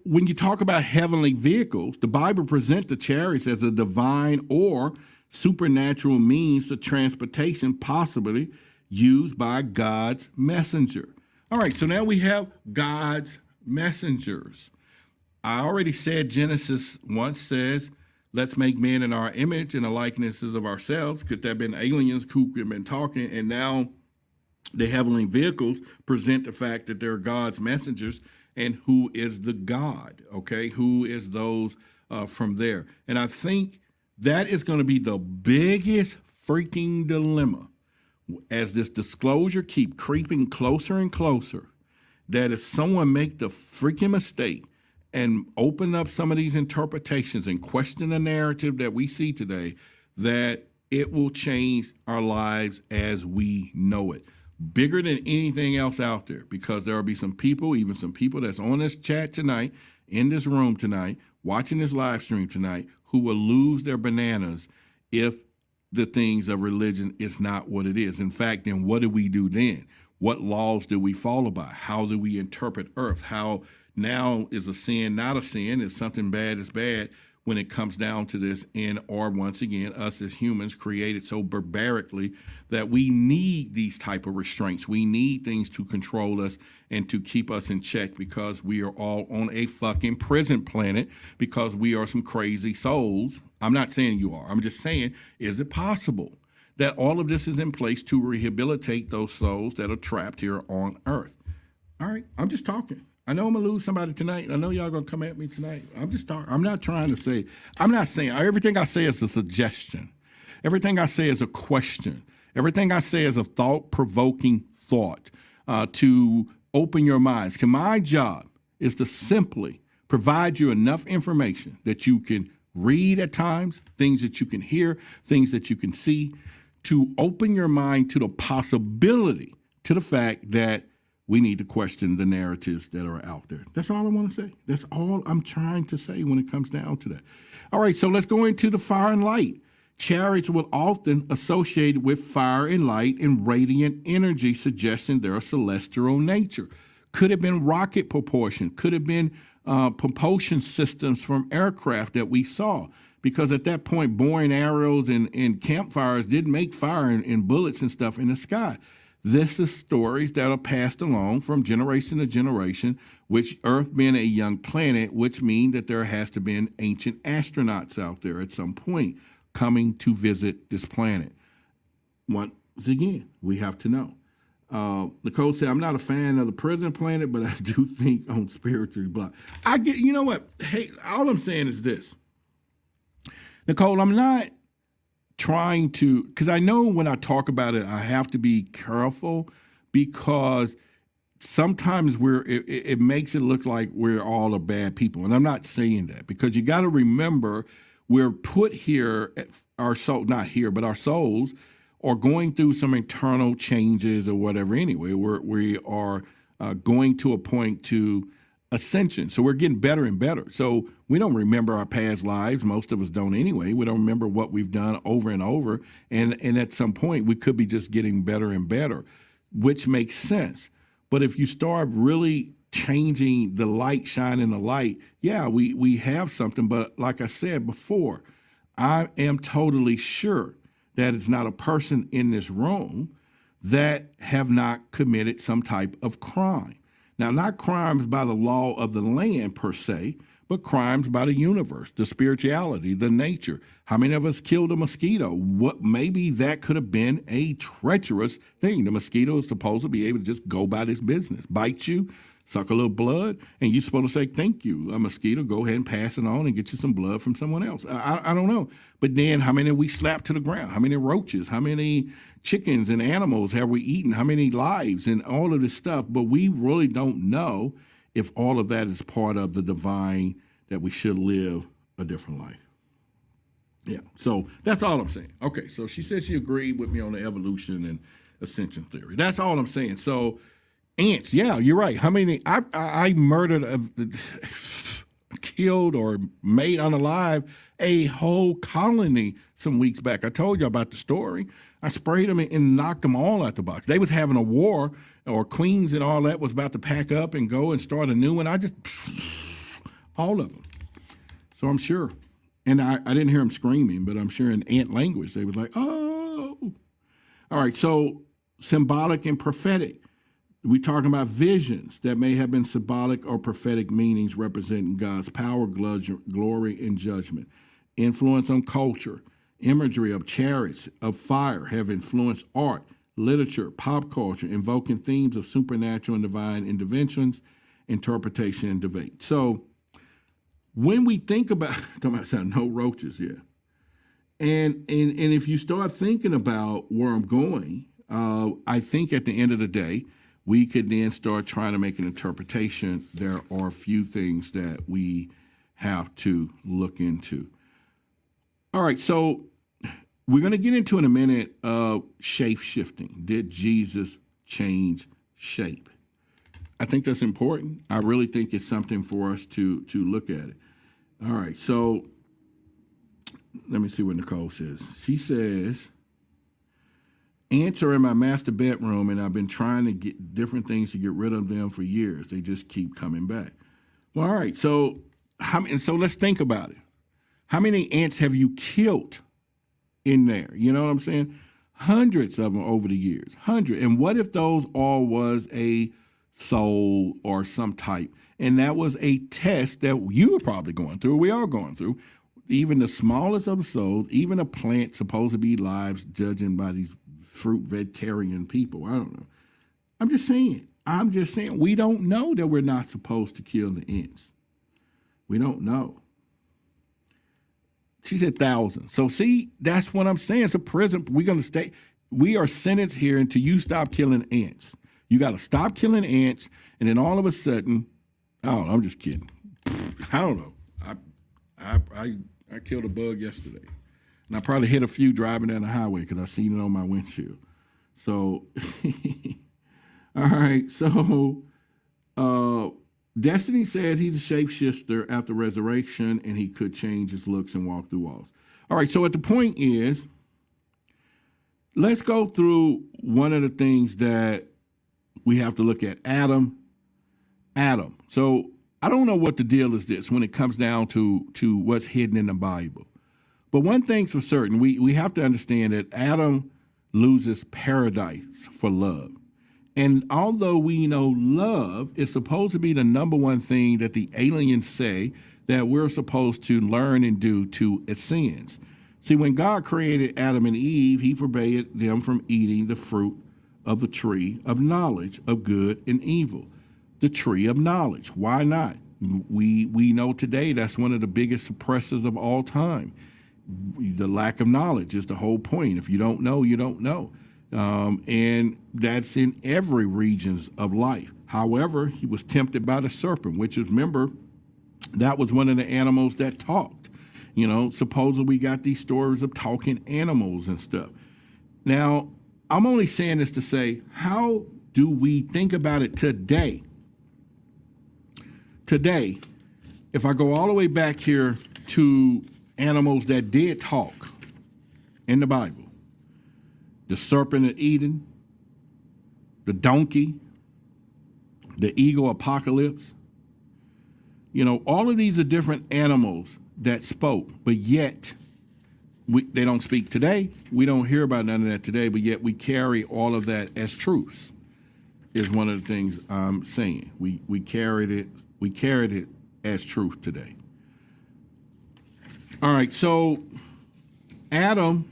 when you talk about heavenly vehicles, the Bible presents the chariots as a divine or supernatural means of transportation possibly used by God's messenger. All right, so now we have God's messengers. I already said Genesis 1 says, let's make man in our image and the likenesses of ourselves. Could that have been aliens who have been talking? And now the heavenly vehicles present the fact that they're God's messengers. And who is the God, okay? Who is those from there? And I think that is going to be the biggest freaking dilemma as this disclosure keep creeping closer and closer, that if someone make the freaking mistake and open up some of these interpretations and question the narrative that we see today, that it will change our lives as we know it. Bigger than anything else out there, because there will be some people, even some people that's on this chat tonight, in this room tonight, watching this live stream tonight, who will lose their bananas if the things of religion is not what it is. In fact, then what do we do then? What laws do we follow by? How do we interpret earth? How now is a sin not a sin? If something bad is bad, when it comes down to this, or once again, us as humans created so barbarically that we need these type of restraints. We need things to control us and to keep us in check, because we are all on a fucking prison planet, because we are some crazy souls. I'm not saying you are. I'm just saying, is it possible that all of this is in place to rehabilitate those souls that are trapped here on earth? All right, I'm just talking. I know I'm going to lose somebody tonight. I know y'all going to come at me tonight. I'm just talking. I'm not trying to say, I'm not saying, everything I say is a suggestion. Everything I say is a question. Everything I say is a thought-provoking thought to open your minds. Because my job is to simply provide you enough information that you can read at times, things that you can hear, things that you can see, to open your mind to the possibility, to the fact that we need to question the narratives that are out there. That's all I want to say. That's all I'm trying to say when it comes down to that. All right, so let's go into the fire and light. Chariots will often associated with fire and light and radiant energy, suggesting they're a celestial nature. Could have been rocket propulsion. Could have been propulsion systems from aircraft that we saw. Because at that point, boring arrows and campfires did make fire and bullets and stuff in the sky. This is stories that are passed along from generation to generation, which Earth being a young planet, which means that there has to be ancient astronauts out there at some point coming to visit this planet. Once again, we have to know. Nicole said, I'm not a fan of the prison planet, but I do think on spiritual block. I get, you know what? Hey, all I'm saying is this. Nicole, I'm not trying to, because I know when I talk about it, I have to be careful, because sometimes it makes it look like we're all a bad people. And I'm not saying that, because you got to remember we're put here, our soul, not here, but our souls are going through some internal changes or whatever anyway. We are going to a point to ascension. So we're getting better and better. So we don't remember our past lives. Most of us don't anyway. We don't remember what we've done over and over. And at some point, we could be just getting better and better, which makes sense. But if you start really changing the light, shining the light, yeah, we have something. But like I said before, I am totally sure that it's not a person in this room that have not committed some type of crime. Now, not crimes by the law of the land per se, but crimes by the universe, the spirituality, the nature. How many of us killed a mosquito? What, maybe that could have been a treacherous thing. The mosquito is supposed to be able to just go by this business, bite you, suck a little blood, and you're supposed to say, thank you, a mosquito, go ahead and pass it on and get you some blood from someone else. I don't know. But then how many we slapped to the ground? How many roaches? How many chickens and animals have we eaten? How many lives and all of this stuff? But we really don't know if all of that is part of the divine, that we should live a different life. Yeah, so that's all I'm saying. Okay, so she said she agreed with me on the evolution and ascension theory. That's all I'm saying. So ants, yeah, you're right. How many? I murdered, killed or made unalive a whole colony some weeks back. I told you about the story. I sprayed them and knocked them all out the box. They was having a war, or queens and all that was about to pack up and go and start a new one. I just, all of them. So I'm sure. And I didn't hear them screaming, but I'm sure in ant language, they was like, oh. All right, so symbolic and prophetic. We're talking about visions that may have been symbolic or prophetic meanings representing God's power, glory, and judgment. Influence on culture. Imagery of chariots of fire have influenced art, literature, pop culture, invoking themes of supernatural and divine interventions, interpretation, and debate. So when we think about, no roaches, yeah. And if you start thinking about where I'm going, I think at the end of the day, we could then start trying to make an interpretation. There are a few things that we have to look into. All right, so we're going to get into in a minute shape-shifting. Did Jesus change shape? I think that's important. I really think it's something for us to look at it. All right, so let me see what Nicole says. She says, ants are in my master bedroom, and I've been trying to get different things to get rid of them for years. They just keep coming back. Well, all right, so let's think about it. How many ants have you killed in there? You know what I'm saying? Hundreds of them over the years, hundreds. And what if those all was a soul or some type? And that was a test that you were probably going through, we are going through. Even the smallest of the souls, even a plant supposed to be lives, judging by these fruit vegetarian people. I don't know. I'm just saying, we don't know that we're not supposed to kill the ants. We don't know. She said thousands. So see, that's what I'm saying. It's a prison. We're going to stay. We are sentenced here until you stop killing ants. You got to stop killing ants. And then all of a sudden, oh, I'm just kidding. I don't know. I killed a bug yesterday. And I probably hit a few driving down the highway because I seen it on my windshield. So, all right. So, Destiny said he's a shapeshifter after resurrection, and he could change his looks and walk through walls. All right, so at the point is, let's go through one of the things that we have to look at. Adam. So I don't know what the deal is this when it comes down to what's hidden in the Bible. But one thing's for certain, we have to understand that Adam loses paradise for love. And although we know love is supposed to be the number one thing that the aliens say that we're supposed to learn and do to ascend. See, when God created Adam and Eve, he forbade them from eating the fruit of the tree of knowledge of good and evil. The tree of knowledge. Why not? We know today that's one of the biggest suppressors of all time. The lack of knowledge is the whole point. If you don't know, you don't know. And that's in every regions of life. However, he was tempted by the serpent, which is, remember, that was one of the animals that talked. You know, supposedly we got these stories of talking animals and stuff. Now, I'm only saying this to say, how do we think about it today? Today, if I go all the way back here to animals that did talk in the Bible, the serpent of Eden, the donkey, the eagle apocalypse, you know, all of these are different animals that spoke, but yet they don't speak today. We don't hear about none of that today, but yet we carry all of that as truths, is one of the things I'm saying. We carried it as truth today. All right, so Adam,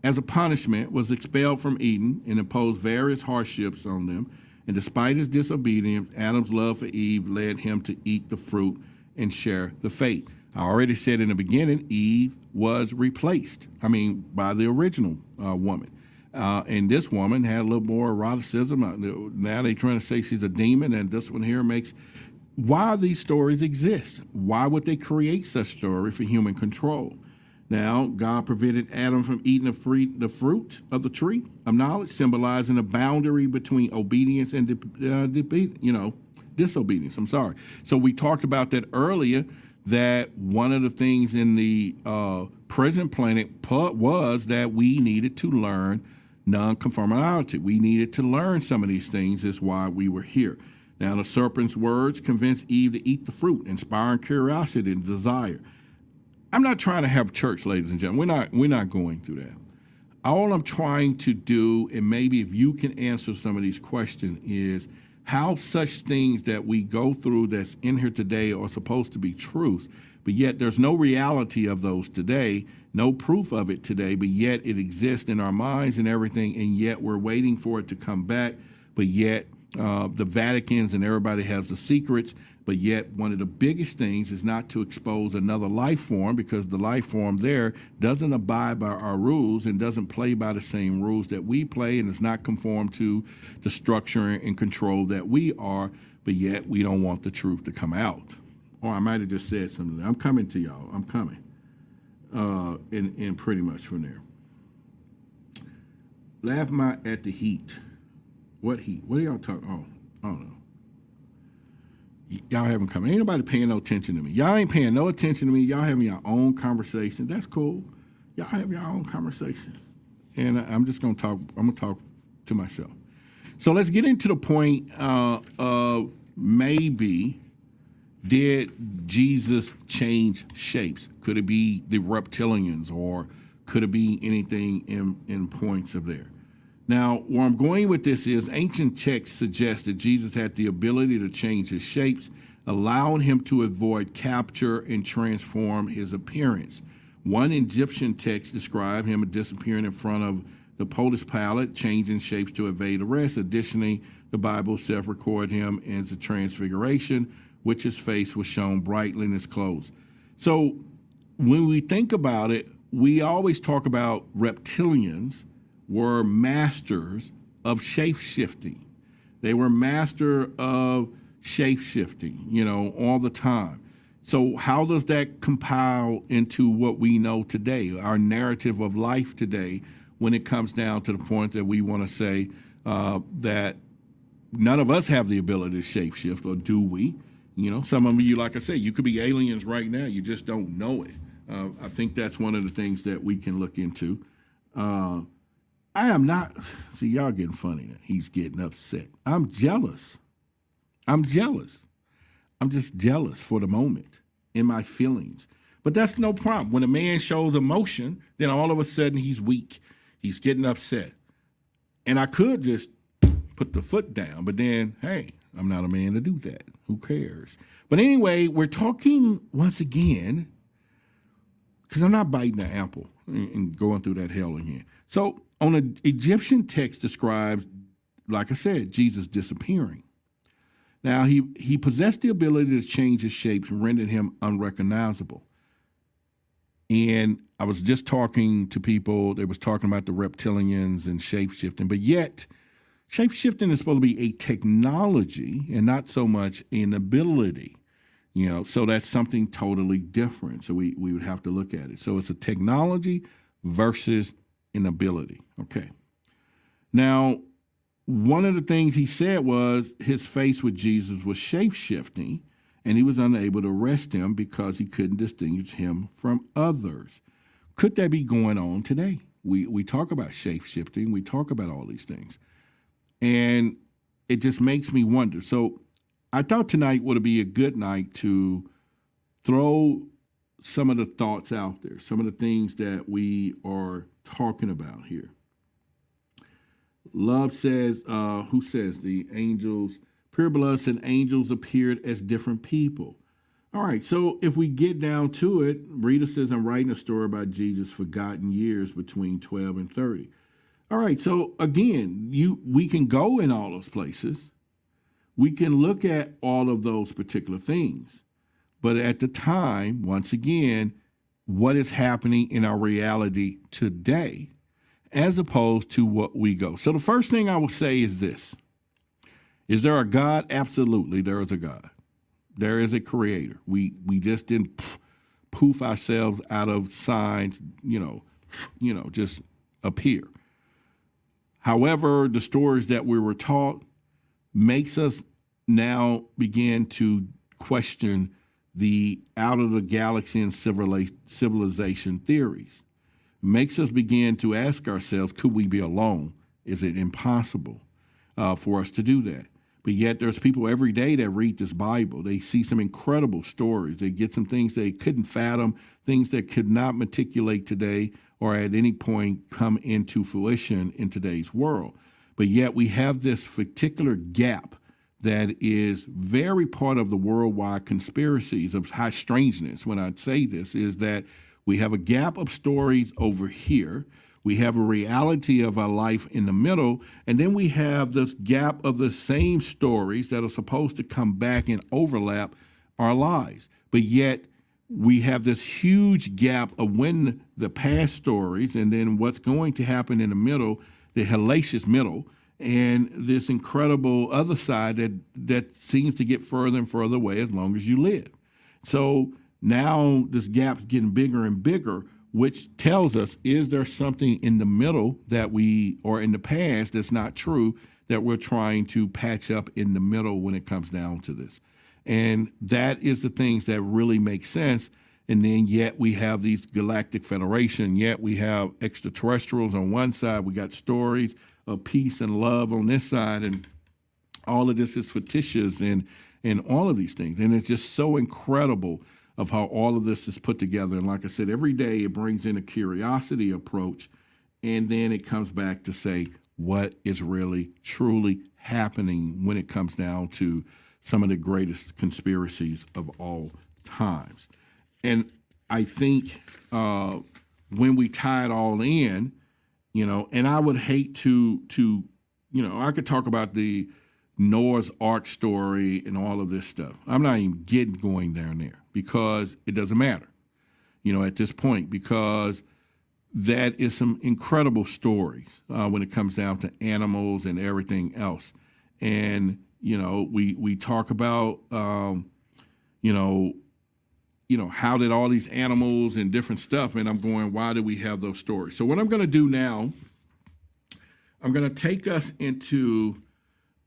as a punishment, was expelled from Eden and imposed various hardships on them. And despite his disobedience, Adam's love for Eve led him to eat the fruit and share the fate. I already said in the beginning, Eve was replaced, by the original woman. And this woman had a little more eroticism. Now they're trying to say she's a demon, and this one here makes... Why these stories exist? Why would they create such story for human control? Now, God prevented Adam from eating the fruit of the tree of knowledge, symbolizing a boundary between obedience and disobedience. I'm sorry. So we talked about that earlier, that one of the things in the present planet was that we needed to learn non-conformality. We needed to learn some of these things. Is why we were here. Now, the serpent's words convinced Eve to eat the fruit, inspiring curiosity and desire. I'm not trying to have church, ladies and gentlemen. We're not going through that. All I'm trying to do, and maybe if you can answer some of these questions, is how such things that we go through that's in here today are supposed to be truths, but yet there's no reality of those today, no proof of it today, but yet it exists in our minds and everything, and yet we're waiting for it to come back, but yet the Vaticans and everybody has the secrets, but yet one of the biggest things is not to expose another life form, because the life form there doesn't abide by our rules and doesn't play by the same rules that we play, and is not conform to the structure and control that we are, but yet we don't want the truth to come out. Or I might have just said something. I'm coming to y'all. I'm coming. And pretty much from there. Laugh at the heat. What heat? What are y'all talking? Oh, I don't know. Y'all haven't come. Ain't nobody paying no attention to me. Y'all ain't paying no attention to me. Y'all having your own conversation. That's cool. Y'all have your own conversations. And I'm just going to talk. I'm going to talk to myself. So let's get into the point of maybe did Jesus change shapes? Could it be the reptilians, or could it be anything in points of there? Now, where I'm going with this is ancient texts suggest that Jesus had the ability to change his shapes, allowing him to avoid capture and transform his appearance. One Egyptian text described him disappearing in front of the Polish palette, changing shapes to evade arrest. Additionally, the Bible self-record him as a transfiguration, which his face was shown brightly in his clothes. So when we think about it, we always talk about reptilians were masters of shape-shifting. They were master of shape-shifting, all the time. So how does that compile into what we know today, our narrative of life today, when it comes down to the point that we want to say that none of us have the ability to shape-shift, or do we? Some of you, like I say, you could be aliens right now. You just don't know it. I think that's one of the things that we can look into. I am not, see, y'all getting funny now. He's getting upset. I'm jealous. I'm just jealous for the moment in my feelings. But that's no problem. When a man shows emotion, then all of a sudden he's weak. He's getting upset. And I could just put the foot down, but then, hey, I'm not a man to do that. Who cares? But anyway, we're talking once again, because I'm not biting the apple and going through that hell again. So on an Egyptian text describes, like I said, Jesus disappearing. Now, he possessed the ability to change his shapes and rendered him unrecognizable. And I was just talking to people, they was talking about the reptilians and shape-shifting, but yet Shape-shifting is supposed to be a technology and not so much an ability. So that's something totally different. So we would have to look at it. So it's a technology versus an ability. Okay. Now, one of the things he said was his face with Jesus was shape-shifting, and he was unable to arrest him because he couldn't distinguish him from others. Could that be going on today? We talk about shape-shifting. We talk about all these things. And it just makes me wonder. So I thought tonight would be a good night to throw some of the thoughts out there, some of the things that we are talking about here. Love says, who says the angels, pure blood said angels appeared as different people. All right, so if we get down to it, Rita says, I'm writing a story about Jesus' forgotten years between 12 and 30. All right, so again, we can go in all those places. We can look at all of those particular things. But at the time, once again, what is happening in our reality today as opposed to what we go. So the first thing I will say is this. Is there a God? Absolutely, there is a God. There is a creator. We just didn't poof ourselves out of signs, just appear. However, the stories that we were taught makes us now begin to question the out of the galaxy and civilization theories. Makes us begin to ask ourselves, could we be alone? Is it impossible for us to do that? But yet there's people every day that read this Bible. They see some incredible stories. They get some things they couldn't fathom, things that could not matriculate today or at any point come into fruition in today's world. But yet we have this particular gap that is very part of the worldwide conspiracies of high strangeness. When I say this is that we have a gap of stories over here. We have a reality of our life in the middle, and then we have this gap of the same stories that are supposed to come back and overlap our lives. But yet we have this huge gap of when the past stories and then what's going to happen in the middle, the hellacious middle, and this incredible other side that seems to get further and further away as long as you live. So now this gap's getting bigger and bigger, which tells us, is there something in the middle that or in the past that's not true that we're trying to patch up in the middle when it comes down to this? And that is the things that really make sense. And then yet we have these galactic federation, yet we have extraterrestrials on one side, we got stories of peace and love on this side, and all of this is fictitious and all of these things. And it's just so incredible of how all of this is put together. And like I said, every day it brings in a curiosity approach, and then it comes back to say what is really, truly happening when it comes down to some of the greatest conspiracies of all times. And I think when we tie it all in, and I would hate to I could talk about the Noah's Ark story and all of this stuff. I'm not even going down there because it doesn't matter, at this point, because that is some incredible stories when it comes down to animals and everything else. And, we talk about, how did all these animals and different stuff, and I'm going, why do we have those stories? So what I'm going to do now, I'm going to take us into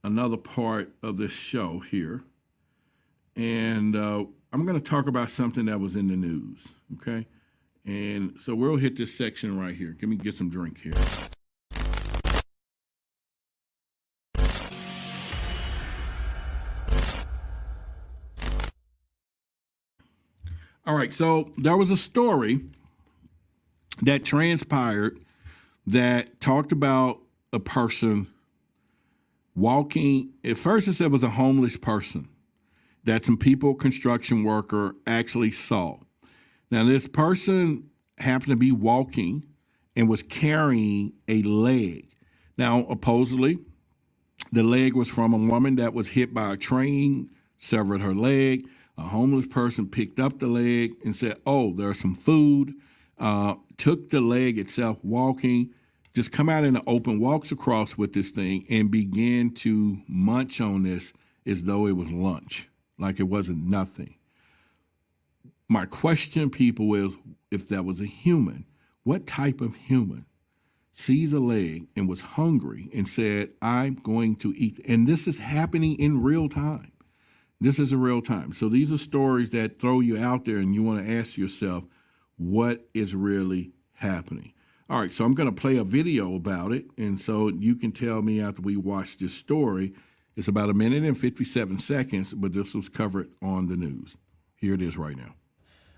another part of this show here, and I'm going to talk about something that was in the news, okay? And so we'll hit this section right here. Let me get some drink here. All right, so there was a story that transpired that talked about a person walking. At first it said it was a homeless person that some people, construction worker, actually saw. Now this person happened to be walking and was carrying a leg. Now supposedly the leg was from a woman that was hit by a train, severed her leg. A homeless person picked up the leg and said, oh, there's some food, took the leg itself walking, just come out in the open, walks across with this thing and begin to munch on this as though it was lunch, like it wasn't nothing. My question, people, is if that was a human, what type of human sees a leg and was hungry and said, I'm going to eat? And this is happening in real time. This is in real time. So these are stories that throw you out there and you want to ask yourself, what is really happening? All right, so I'm going to play a video about it, and so you can tell me after we watch this story. It's about 1 minute and 57 seconds, but this was covered on the news. Here it is right now.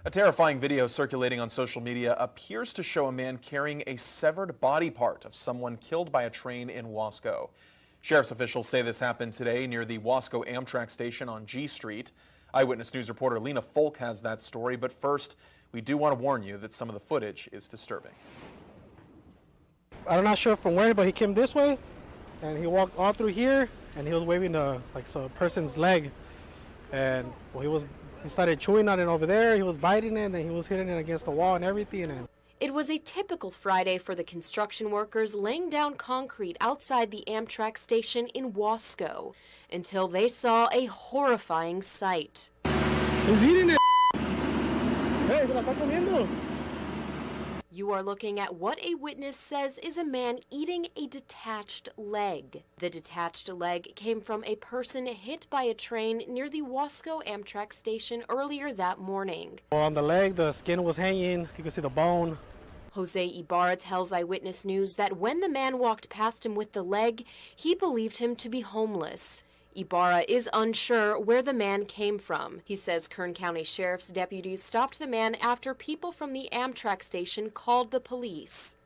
A terrifying video circulating on social media appears to show a man carrying a severed body part of someone killed by a train in Wasco. Sheriff's officials say this happened today near the Wasco Amtrak station on G Street. Eyewitness News reporter Lena Folk has that story, but first, we do want to warn you that some of the footage is disturbing. I'm not sure from where, but he came this way, and he walked all through here, and he was waving a person's leg, and he started chewing on it over there. He was biting it, and then he was hitting it against the wall and everything. And it was a typical Friday for the construction workers laying down concrete outside the Amtrak station in Wasco until they saw a horrifying sight. He's eating it. Hey, ¿se la está comiendo? You are looking at what a witness says is a man eating a detached leg. The detached leg came from a person hit by a train near the Wasco Amtrak station earlier that morning. On the leg, the skin was hanging. You can see the bone. Jose Ibarra tells Eyewitness News that when the man walked past him with the leg, he believed him to be homeless. Ibarra is unsure where the man came from. He says Kern County Sheriff's deputies stopped the man after people from the Amtrak station called the police.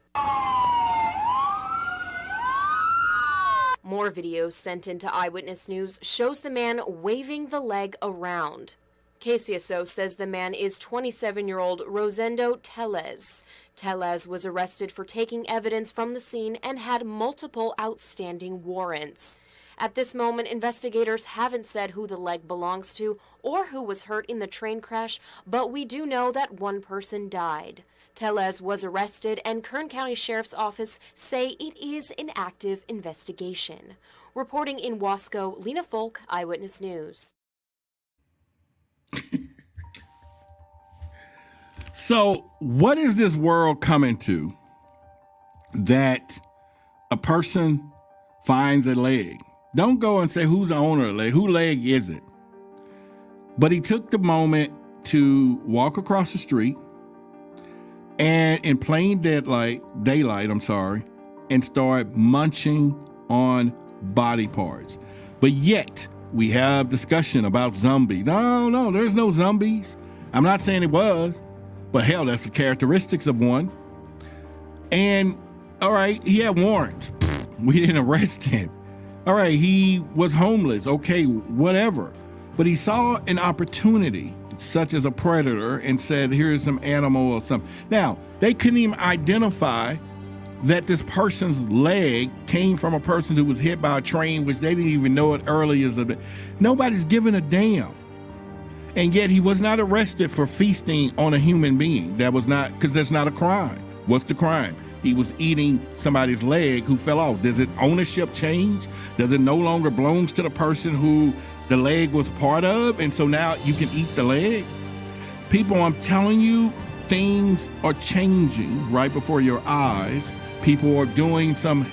More videos sent into Eyewitness News shows the man waving the leg around. KCSO says the man is 27-year-old Rosendo Tellez. Tellez was arrested for taking evidence from the scene and had multiple outstanding warrants. At this moment, investigators haven't said who the leg belongs to or who was hurt in the train crash, but we do know that one person died. Tellez was arrested, and Kern County Sheriff's Office say it is an active investigation. Reporting in Wasco, Lena Folk, Eyewitness News. So what is this world coming to that a person finds a leg? Don't go and say who's the owner of the leg. Whose leg is it? But he took the moment to walk across the street and in plain daylight, and start munching on body parts. But yet we have discussion about zombies. No, there's no zombies. I'm not saying it was, but hell, that's the characteristics of one. And all right, he had warrants. We didn't arrest him. All right, he was homeless. Okay, whatever. But he saw an opportunity, such as a predator, and said, here's some animal or something. Now, they couldn't even identify that this person's leg came from a person who was hit by a train, which they didn't even know it earlier. Nobody's giving a damn. And yet he was not arrested for feasting on a human being. That was not, because that's not a crime. What's the crime? He was eating somebody's leg who fell off. Does it ownership change? Does it no longer belongs to the person who the leg was part of? And so now you can eat the leg? People, I'm telling you, things are changing right before your eyes. People are doing some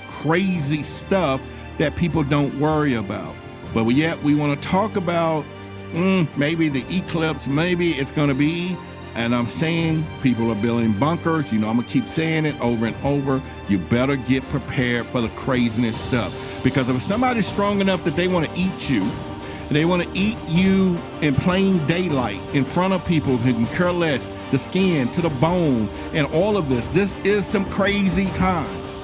crazy stuff that people don't worry about. But yet we want to talk about maybe the eclipse, maybe it's going to be. And I'm saying people are building bunkers. I'm going to keep saying it over and over. You better get prepared for the craziness stuff. Because if somebody's strong enough that they want to eat you, and they want to eat you in plain daylight in front of people who can care less, the skin to the bone, and all of this is some crazy times.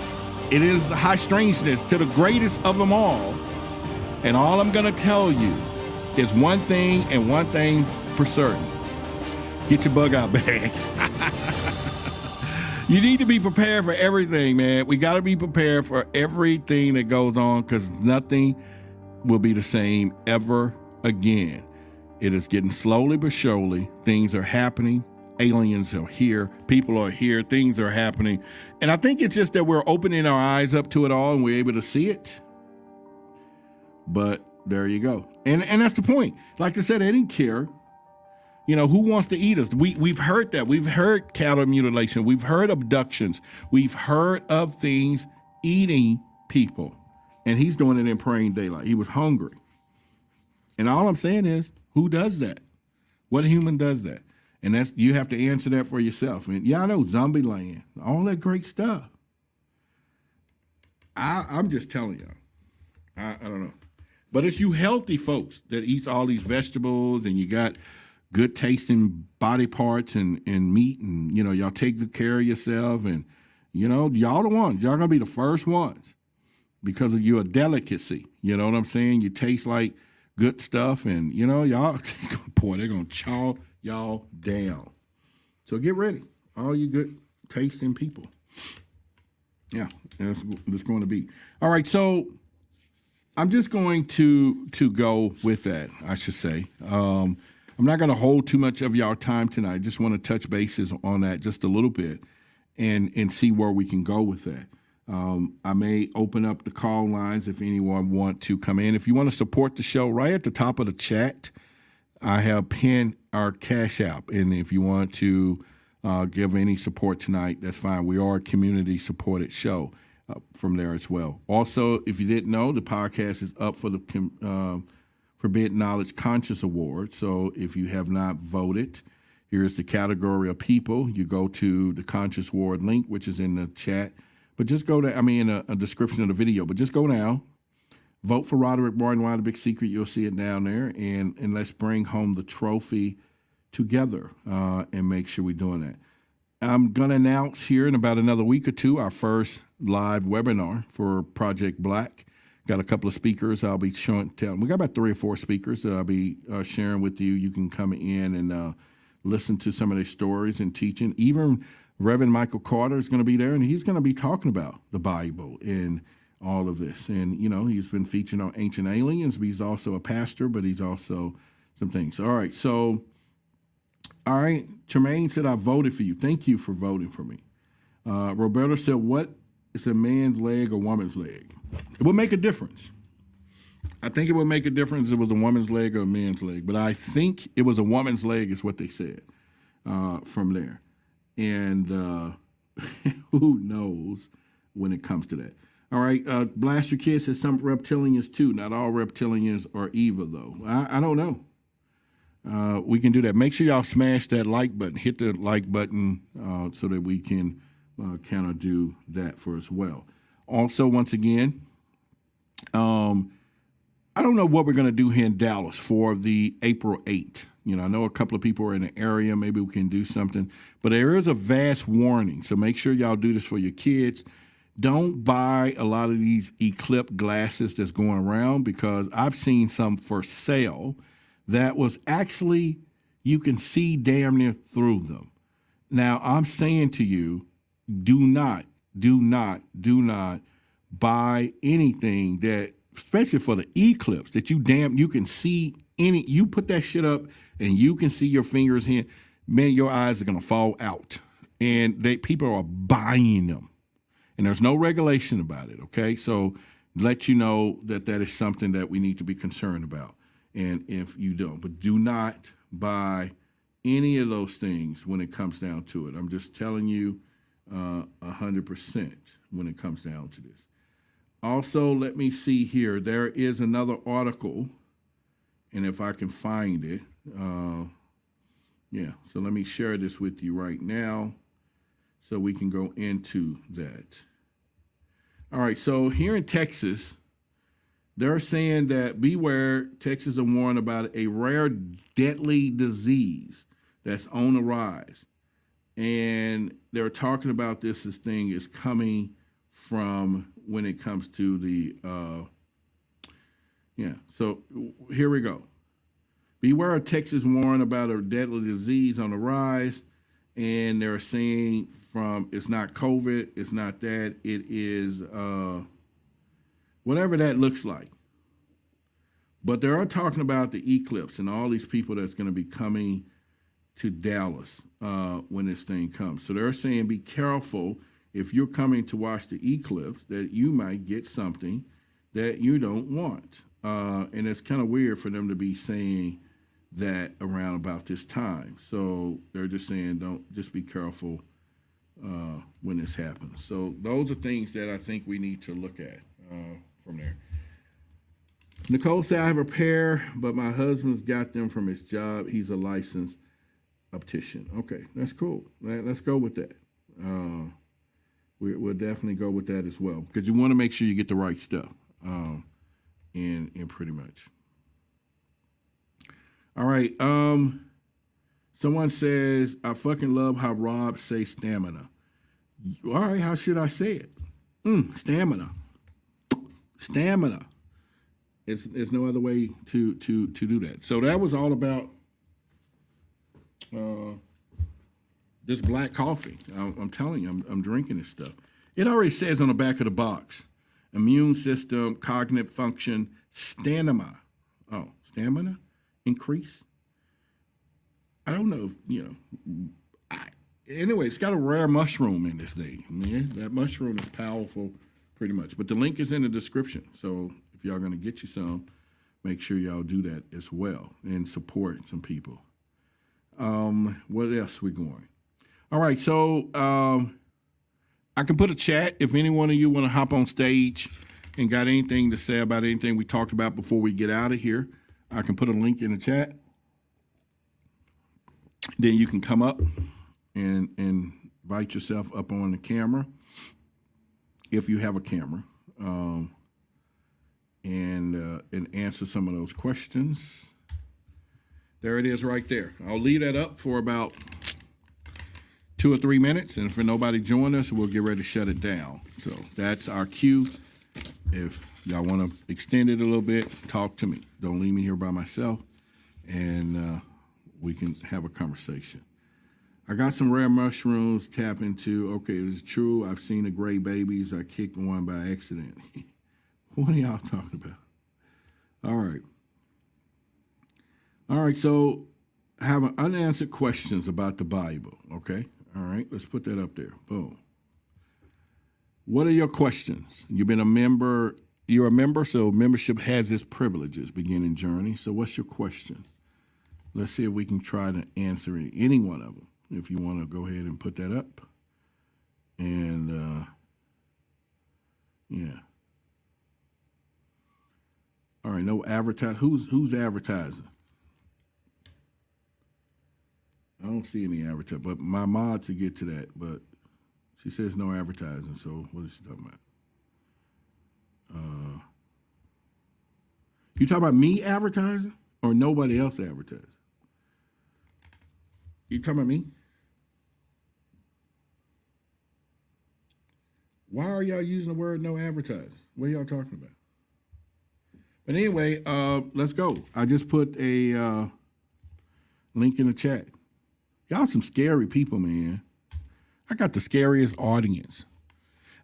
It is the high strangeness to the greatest of them all. And all I'm going to tell you is one thing and one thing for certain. Get your bug out bags. You need to be prepared for everything, man. We got to be prepared for everything that goes on, because nothing will be the same ever again. It is getting slowly but surely. Things are happening aliens are here, people are here, things are happening. And I think it's just that we're opening our eyes up to it all and we're able to see it. But there you go. And that's the point. Like I said, they didn't care. You know, who wants to eat us? We've heard that. We've heard cattle mutilation. We've heard abductions. We've heard of things eating people. And he's doing it in plain daylight. He was hungry. And all I'm saying is, who does that? What human does that? And that's, you have to answer that for yourself. And yeah, I know, Zombie Land, all that great stuff. I'm just telling y'all. I don't know. But it's you healthy folks that eats all these vegetables and you got good tasting body parts and meat and, you know, y'all take good care of yourself and, you know, y'all the ones. Y'all gonna be the first ones because of your delicacy. You know what I'm saying? You taste like good stuff and, you know, y'all, boy, they're gonna chaw y'all down. So get ready, all you good tasting people. Yeah, that's going to be. All right, so I'm just going to go with that, I should say. I'm not going to hold too much of y'all time tonight. I just want to touch bases on that just a little bit and see where we can go with that. I may open up the call lines if anyone want to come in. If you want to support the show, right at the top of the chat, I have pinned our Cash App. And if you want to give any support tonight, that's fine. We are a community-supported show from there as well. Also, if you didn't know, the podcast is up for the Forbidden Knowledge Conscious Award. So if you have not voted, here's the category of people. You go to the Conscious Award link, which is in the chat. But just go to, in a description of the video. But just go now. Vote for Roderick Martin. Why the Big Secret? You'll see it down there. And let's bring home the trophy together and make sure we're doing that. I'm going to announce here in about another week or two our first live webinar for Project Black. Got a couple of speakers I'll be showing. We got about 3 or 4 speakers that I'll be sharing with you. You can come in and listen to some of their stories and teaching. Even Reverend Michael Carter is going to be there, and he's going to be talking about the Bible and all of this. And, you know, he's been featured on Ancient Aliens, but he's also a pastor, but he's also some things. All right, so, all right, Tremaine said, I voted for you. Thank you for voting for me. Roberto said, what is a man's leg or woman's leg? It would make a difference. I think it would make a difference if it was a woman's leg or a man's leg, but I think it was a woman's leg is what they said from there. And who knows when it comes to that. All right, Blaster Kid says some reptilians too. Not all reptilians are evil, though. I don't know. We can do that. Make sure y'all smash that like button. Hit the like button so that we can kind of do that for as well. Also, once again, I don't know what we're going to do here in Dallas for the April 8th. You know, I know a couple of people are in the area. Maybe we can do something. But there is a vast warning. So make sure y'all do this for your kids. Don't buy a lot of these eclipse glasses that's going around because I've seen some for sale that was actually, you can see damn near through them. Now, I'm saying to you, do not buy anything that, especially for the eclipse, that you can see you put that shit up and you can see your fingers here, man, your eyes are going to fall out. And people are buying them. And there's no regulation about it, okay? So let you know that is something that we need to be concerned about. And if you don't, but do not buy any of those things when it comes down to it. I'm just telling you 100% when it comes down to this. Also, let me see here. There is another article, and if I can find it, so let me share this with you right now so we can go into that. All right, so here in Texas, they're saying that beware, Texas are warned about a rare deadly disease that's on the rise. And they're talking about this thing is coming from when it comes to the, so here we go. Beware, Texas warned about a deadly disease on the rise. And they're saying it's not COVID, it's not that, it is whatever that looks like. But they are talking about the eclipse and all these people that's going to be coming to Dallas when this thing comes. So they're saying be careful if you're coming to watch the eclipse that you might get something that you don't want. And it's kind of weird for them to be saying that around about this time. So they're just saying just be careful when this happens. So those are things that I think we need to look at from there. Nicole said, I have a pair, but my husband's got them from his job. He's a licensed optician. Okay, that's cool. Let's go with that. We'll definitely go with that as well, because you want to make sure you get the right stuff in pretty much. All right. Someone says, I fucking love how Rob says stamina. All right, how should I say it? Stamina. Stamina. There's no other way to do that. So that was all about this black coffee. I'm telling you, I'm drinking this stuff. It already says on the back of the box, immune system, cognitive function, stamina. Oh, stamina increase? I don't know if, anyway, it's got a rare mushroom in this thing. Man, that mushroom is powerful pretty much. But the link is in the description. So if y'all going to get you some, make sure y'all do that as well and support some people. What else we going? All right, so I can put a chat if any one of you want to hop on stage and got anything to say about anything we talked about before we get out of here. I can put a link in the chat. Then you can come up and invite yourself up on the camera if you have a camera, and answer some of those questions. There it is right there. I'll leave that up for about 2 or 3 minutes, and if nobody join us, we'll get ready to shut it down. So that's our cue. If y'all want to extend it a little bit, talk to me. Don't leave me here by myself, and we can have a conversation. I got some rare mushrooms, tap into. Okay, it's true. I've seen the gray babies. I kicked one by accident. What are y'all talking about? All right. All right, so I have unanswered questions about the Bible, okay? All right, let's put that up there. Boom. What are your questions? You've been a member. You're a member, so membership has its privileges, beginning journey. So what's your question? Let's see if we can try to answer any one of them. If you want to go ahead and put that up. And, yeah. All right, no advertise. Who's advertising? I don't see any advertising, but my mods to get to that, but she says no advertising, so what is she talking about? You talking about me advertising or nobody else advertising? You talking about me? Why are y'all using the word no advertising? What are y'all talking about? But anyway, let's go. I just put a link in the chat. Y'all some scary people, man. I got the scariest audience.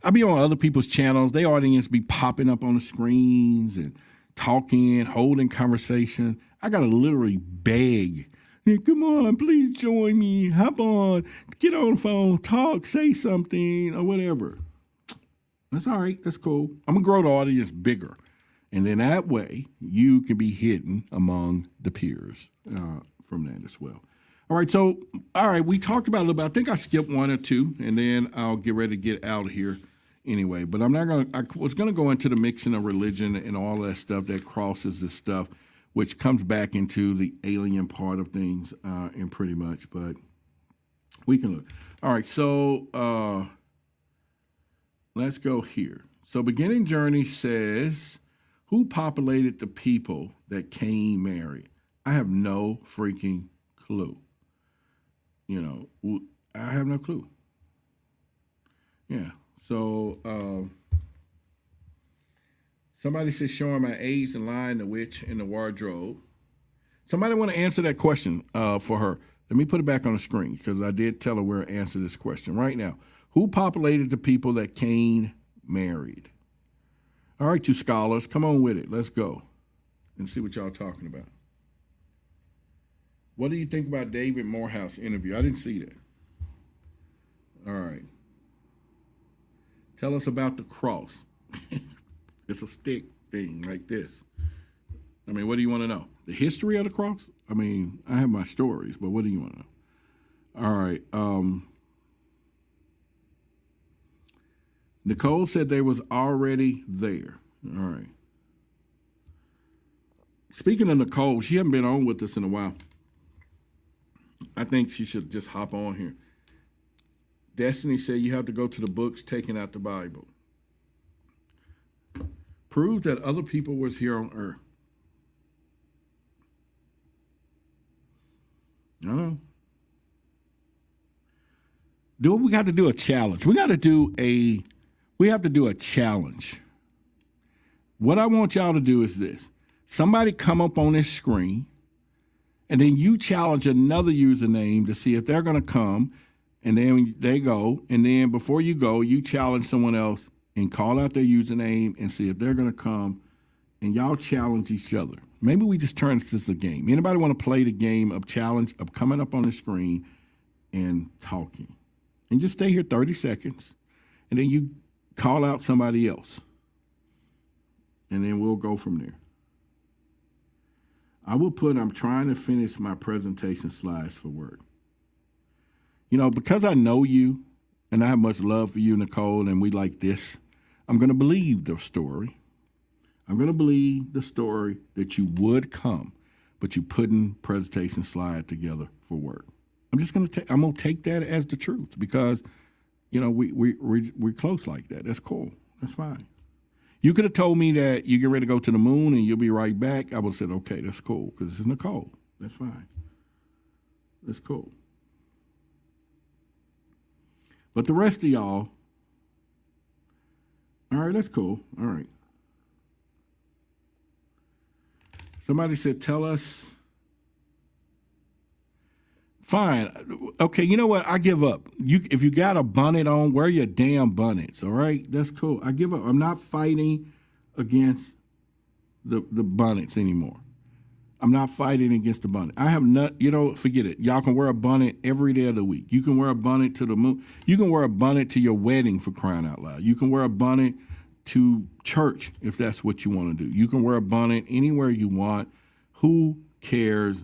I be on other people's channels. Their audience be popping up on the screens and talking, holding conversation. I got to literally beg. Hey, come on, please join me. Hop on. Get on the phone. Talk. Say something or whatever. That's all right. That's cool. I'm going to grow the audience bigger. And then that way, you can be hidden among the peers from that as well. All right, so, we talked about a little bit. I think I skipped 1 or 2, and then I'll get ready to get out of here anyway. But I was going to go into the mixing of religion and all that stuff that crosses this stuff, which comes back into the alien part of things, and pretty much. But we can look. All right, so let's go here. So Beginning Journey says, who populated the people that Cain married? I have no freaking clue. I have no clue. Yeah. So somebody says showing my age and lying, the witch in the wardrobe. Somebody want to answer that question for her. Let me put it back on the screen because I did tell her where to answer this question right now. Who populated the people that Cain married? All right, you scholars, come on with it. Let's go and see what y'all talking about. What do you think about David Morehouse interview? I didn't see that. All right. Tell us about the cross. It's a stick thing like this. I mean, what do you want to know? The history of the cross? I mean, I have my stories, but what do you want to know? All right. Nicole said they was already there. All right. Speaking of Nicole, she hasn't been on with us in a while. I think she should just hop on here. Destiny said you have to go to the books taking out the Bible. Prove that other people was here on earth. I don't know. We got to do a challenge. We have to do a challenge. What I want y'all to do is this. Somebody come up on this screen, and then you challenge another username to see if they're going to come, and then they go, and then before you go, you challenge someone else and call out their username and see if they're going to come, and y'all challenge each other. Maybe we just turn this into a game. Anybody want to play the game of challenge of coming up on the screen and talking? And just stay here 30 seconds, and then you call out somebody else, and then we'll go from there. I'm trying to finish my presentation slides for work. You know, because I know you and I have much love for you, Nicole, and we like this, I'm going to believe the story. I'm going to believe the story that you would come, but you putting presentation slide together for work. I'm going to take that as the truth because, you know, we're close like that. That's cool. That's fine. You could have told me that you get ready to go to the moon and you'll be right back. I would have said, okay, that's cool, because it's Nicole. That's fine. That's cool. But the rest of y'all, all right, that's cool. All right. Somebody said, tell us. Fine. Okay, you know what? I give up. If you got a bonnet on, wear your damn bonnets, all right? That's cool. I give up. I'm not fighting against the bonnets anymore. I'm not fighting against the bonnet. I have not, forget it. Y'all can wear a bonnet every day of the week. You can wear a bonnet to the moon. You can wear a bonnet to your wedding, for crying out loud. You can wear a bonnet to church if that's what you want to do. You can wear a bonnet anywhere you want. Who cares?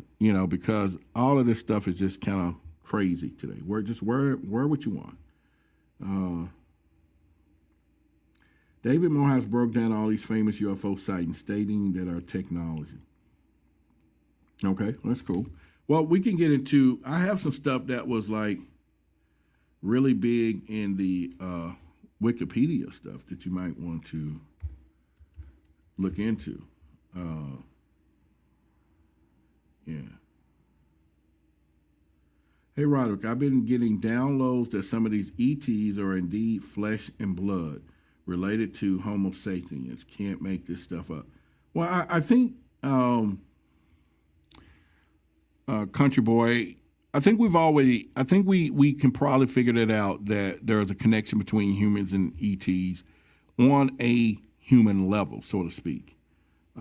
Because all of this stuff is just kind of crazy today. Wear what you want. David Morehouse broke down all these famous UFO sightings, stating that our technology. Okay, that's cool. Well, we can get into, I have some stuff that was like really big in the Wikipedia stuff that you might want to look into. Yeah. Hey, Roderick, I've been getting downloads that some of these ETs are indeed flesh and blood related to Homo sapiens. Can't make this stuff up. Well, I think, Country Boy, I think we can probably figure that out, that there's a connection between humans and ETs on a human level, so to speak.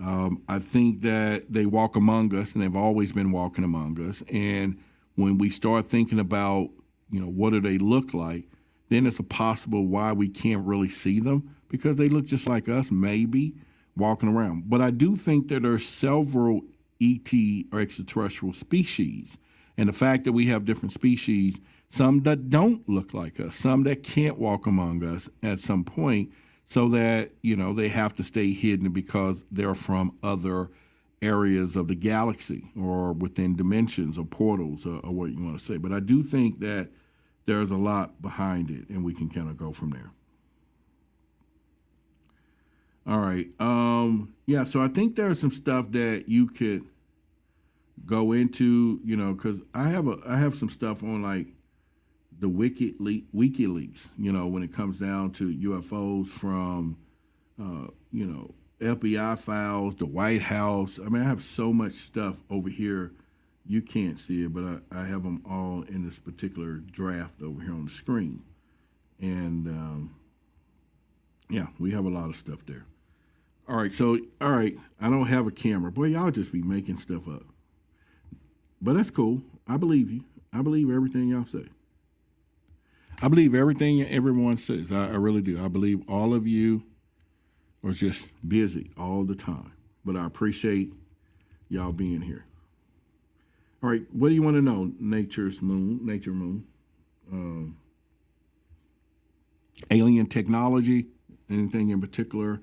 I think that they walk among us, and they've always been walking among us. And when we start thinking about, what do they look like, then it's a possible why we can't really see them, because they look just like us, maybe, walking around. But I do think that there are several ET or extraterrestrial species. And the fact that we have different species, some that don't look like us, some that can't walk among us at some point, so that, they have to stay hidden because they're from other areas of the galaxy or within dimensions or portals or what you want to say. But I do think that there's a lot behind it, and we can kind of go from there. All right. Yeah, so I think there's some stuff that you could go into, because I have some stuff on like the WikiLeaks, when it comes down to UFOs from, FBI files, the White House. I mean, I have so much stuff over here. You can't see it, but I have them all in this particular draft over here on the screen. And, yeah, we have a lot of stuff there. All right, I don't have a camera. Boy, y'all just be making stuff up. But that's cool. I believe you. I believe everything y'all say. I believe everything everyone says. I really do. I believe all of you are just busy all the time. But I appreciate y'all being here. All right, what do you want to know? Nature Moon. Alien technology, anything in particular,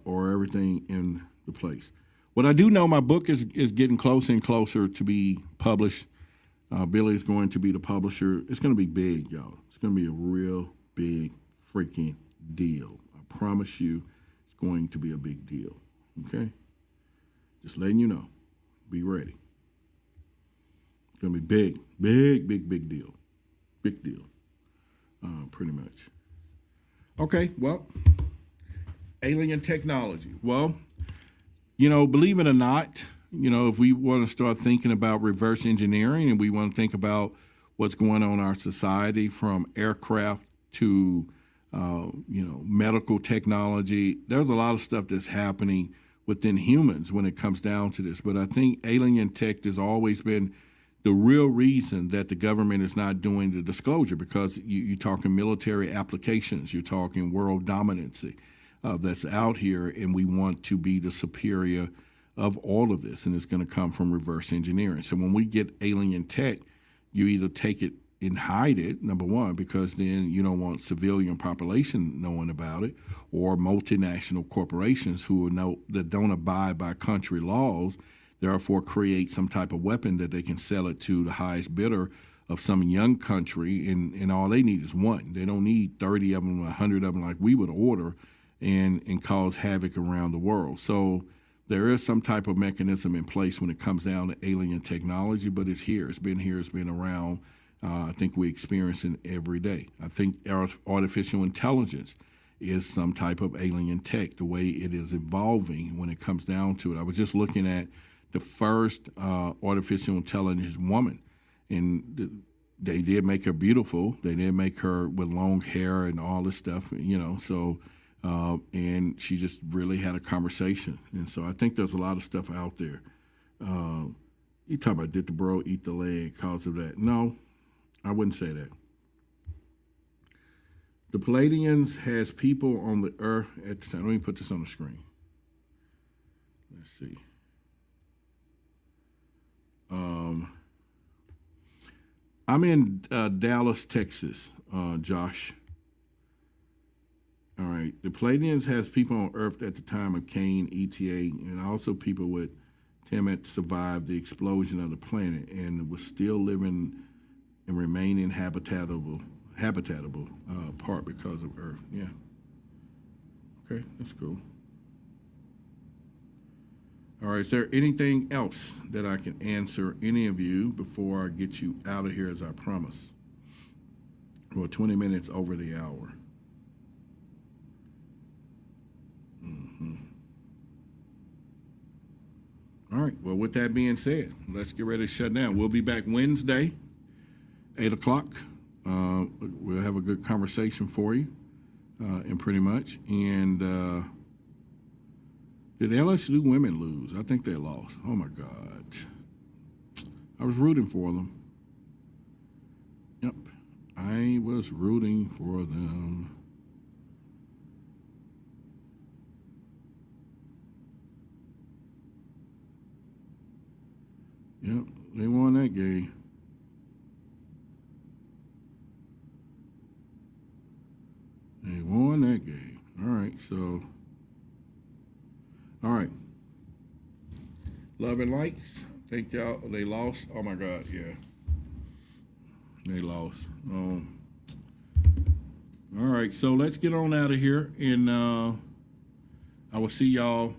or everything in the place. What I do know, my book is getting closer and closer to be published. Billy is going to be the publisher. It's going to be big, y'all. It's going to be a real big freaking deal. I promise you it's going to be a big deal, okay? Just letting you know. Be ready. It's going to be big deal. Big deal, pretty much. Okay, well, alien technology. Well, believe it or not, if we want to start thinking about reverse engineering and we want to think about what's going on in our society from aircraft to, medical technology, there's a lot of stuff that's happening within humans when it comes down to this. But I think alien tech has always been the real reason that the government is not doing the disclosure, because you're talking military applications, you're talking world dominancy that's out here, and we want to be the superior of all of this, and it's going to come from reverse engineering. So when we get alien tech, you either take it and hide it, number one, because then you don't want civilian population knowing about it, or multinational corporations that don't abide by country laws, therefore create some type of weapon that they can sell it to the highest bidder of some young country, and all they need is one. They don't need 30 of them, 100 of them like we would order, and cause havoc around the world. So there is some type of mechanism in place when it comes down to alien technology, but it's here. It's been here. It's been around. I think we experience it every day. I think artificial intelligence is some type of alien tech, the way it is evolving when it comes down to it. I was just looking at the first artificial intelligence woman, and they did make her beautiful. They did make her with long hair and all this stuff, and she just really had a conversation. And so I think there's a lot of stuff out there. You talk about, did the bro eat the leg because of that? No, I wouldn't say that. The Palladians has people on the earth at the time. Let me put this on the screen. Let's see. I'm in Dallas, Texas, Josh. All right. The Palladians has people on Earth at the time of Cain, ETA, and also people with Tiamat survived the explosion of the planet and was still living and remaining habitable part because of Earth. Yeah. Okay, that's cool. All right, is there anything else that I can answer any of you before I get you out of here as I promised? We're 20 minutes over the hour. All right, well, with that being said, let's get ready to shut down. We'll be back Wednesday, 8 o'clock. We'll have a good conversation for you, and pretty much. And did LSU women lose? I think they lost. Oh, my God. I was rooting for them. Yep, I was rooting for them. Yep, they won that game. They won that game. All right, so, all right. Love and lights. Thank y'all. They lost. Oh, my God, yeah. They lost. All right, so let's get on out of here, and I will see y'all.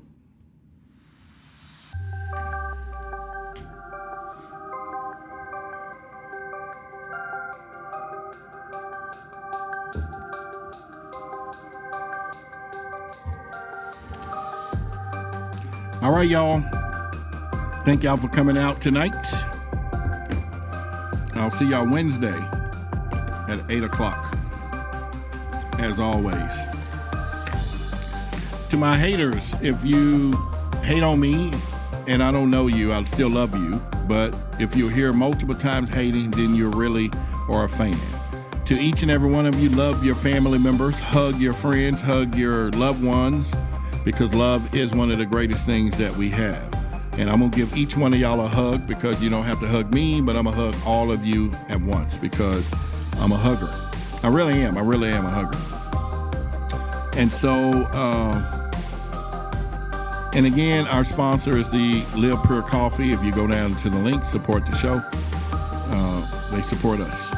All right, y'all. Thank y'all for coming out tonight. I'll see y'all Wednesday at 8 o'clock, as always. To my haters, if you hate on me and I don't know you, I still love you. But if you're here multiple times hating, then you really are a fan. To each and every one of you, love your family members, hug your friends, hug your loved ones, because love is one of the greatest things that we have. And I'm gonna give each one of y'all a hug, because you don't have to hug me, but I'm gonna hug all of you at once, because I'm a hugger. I really am a hugger. And so, and again, our sponsor is the LIVEPURE coffee. If you go down to the link, support the show. They support us.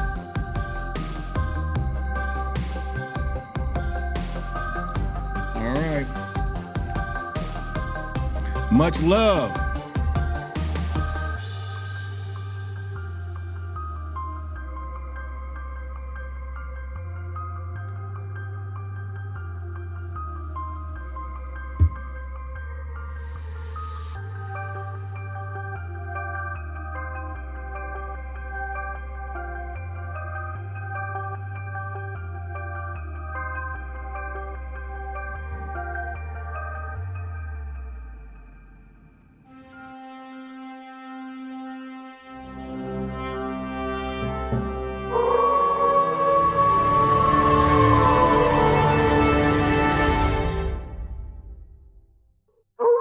All right. Much love.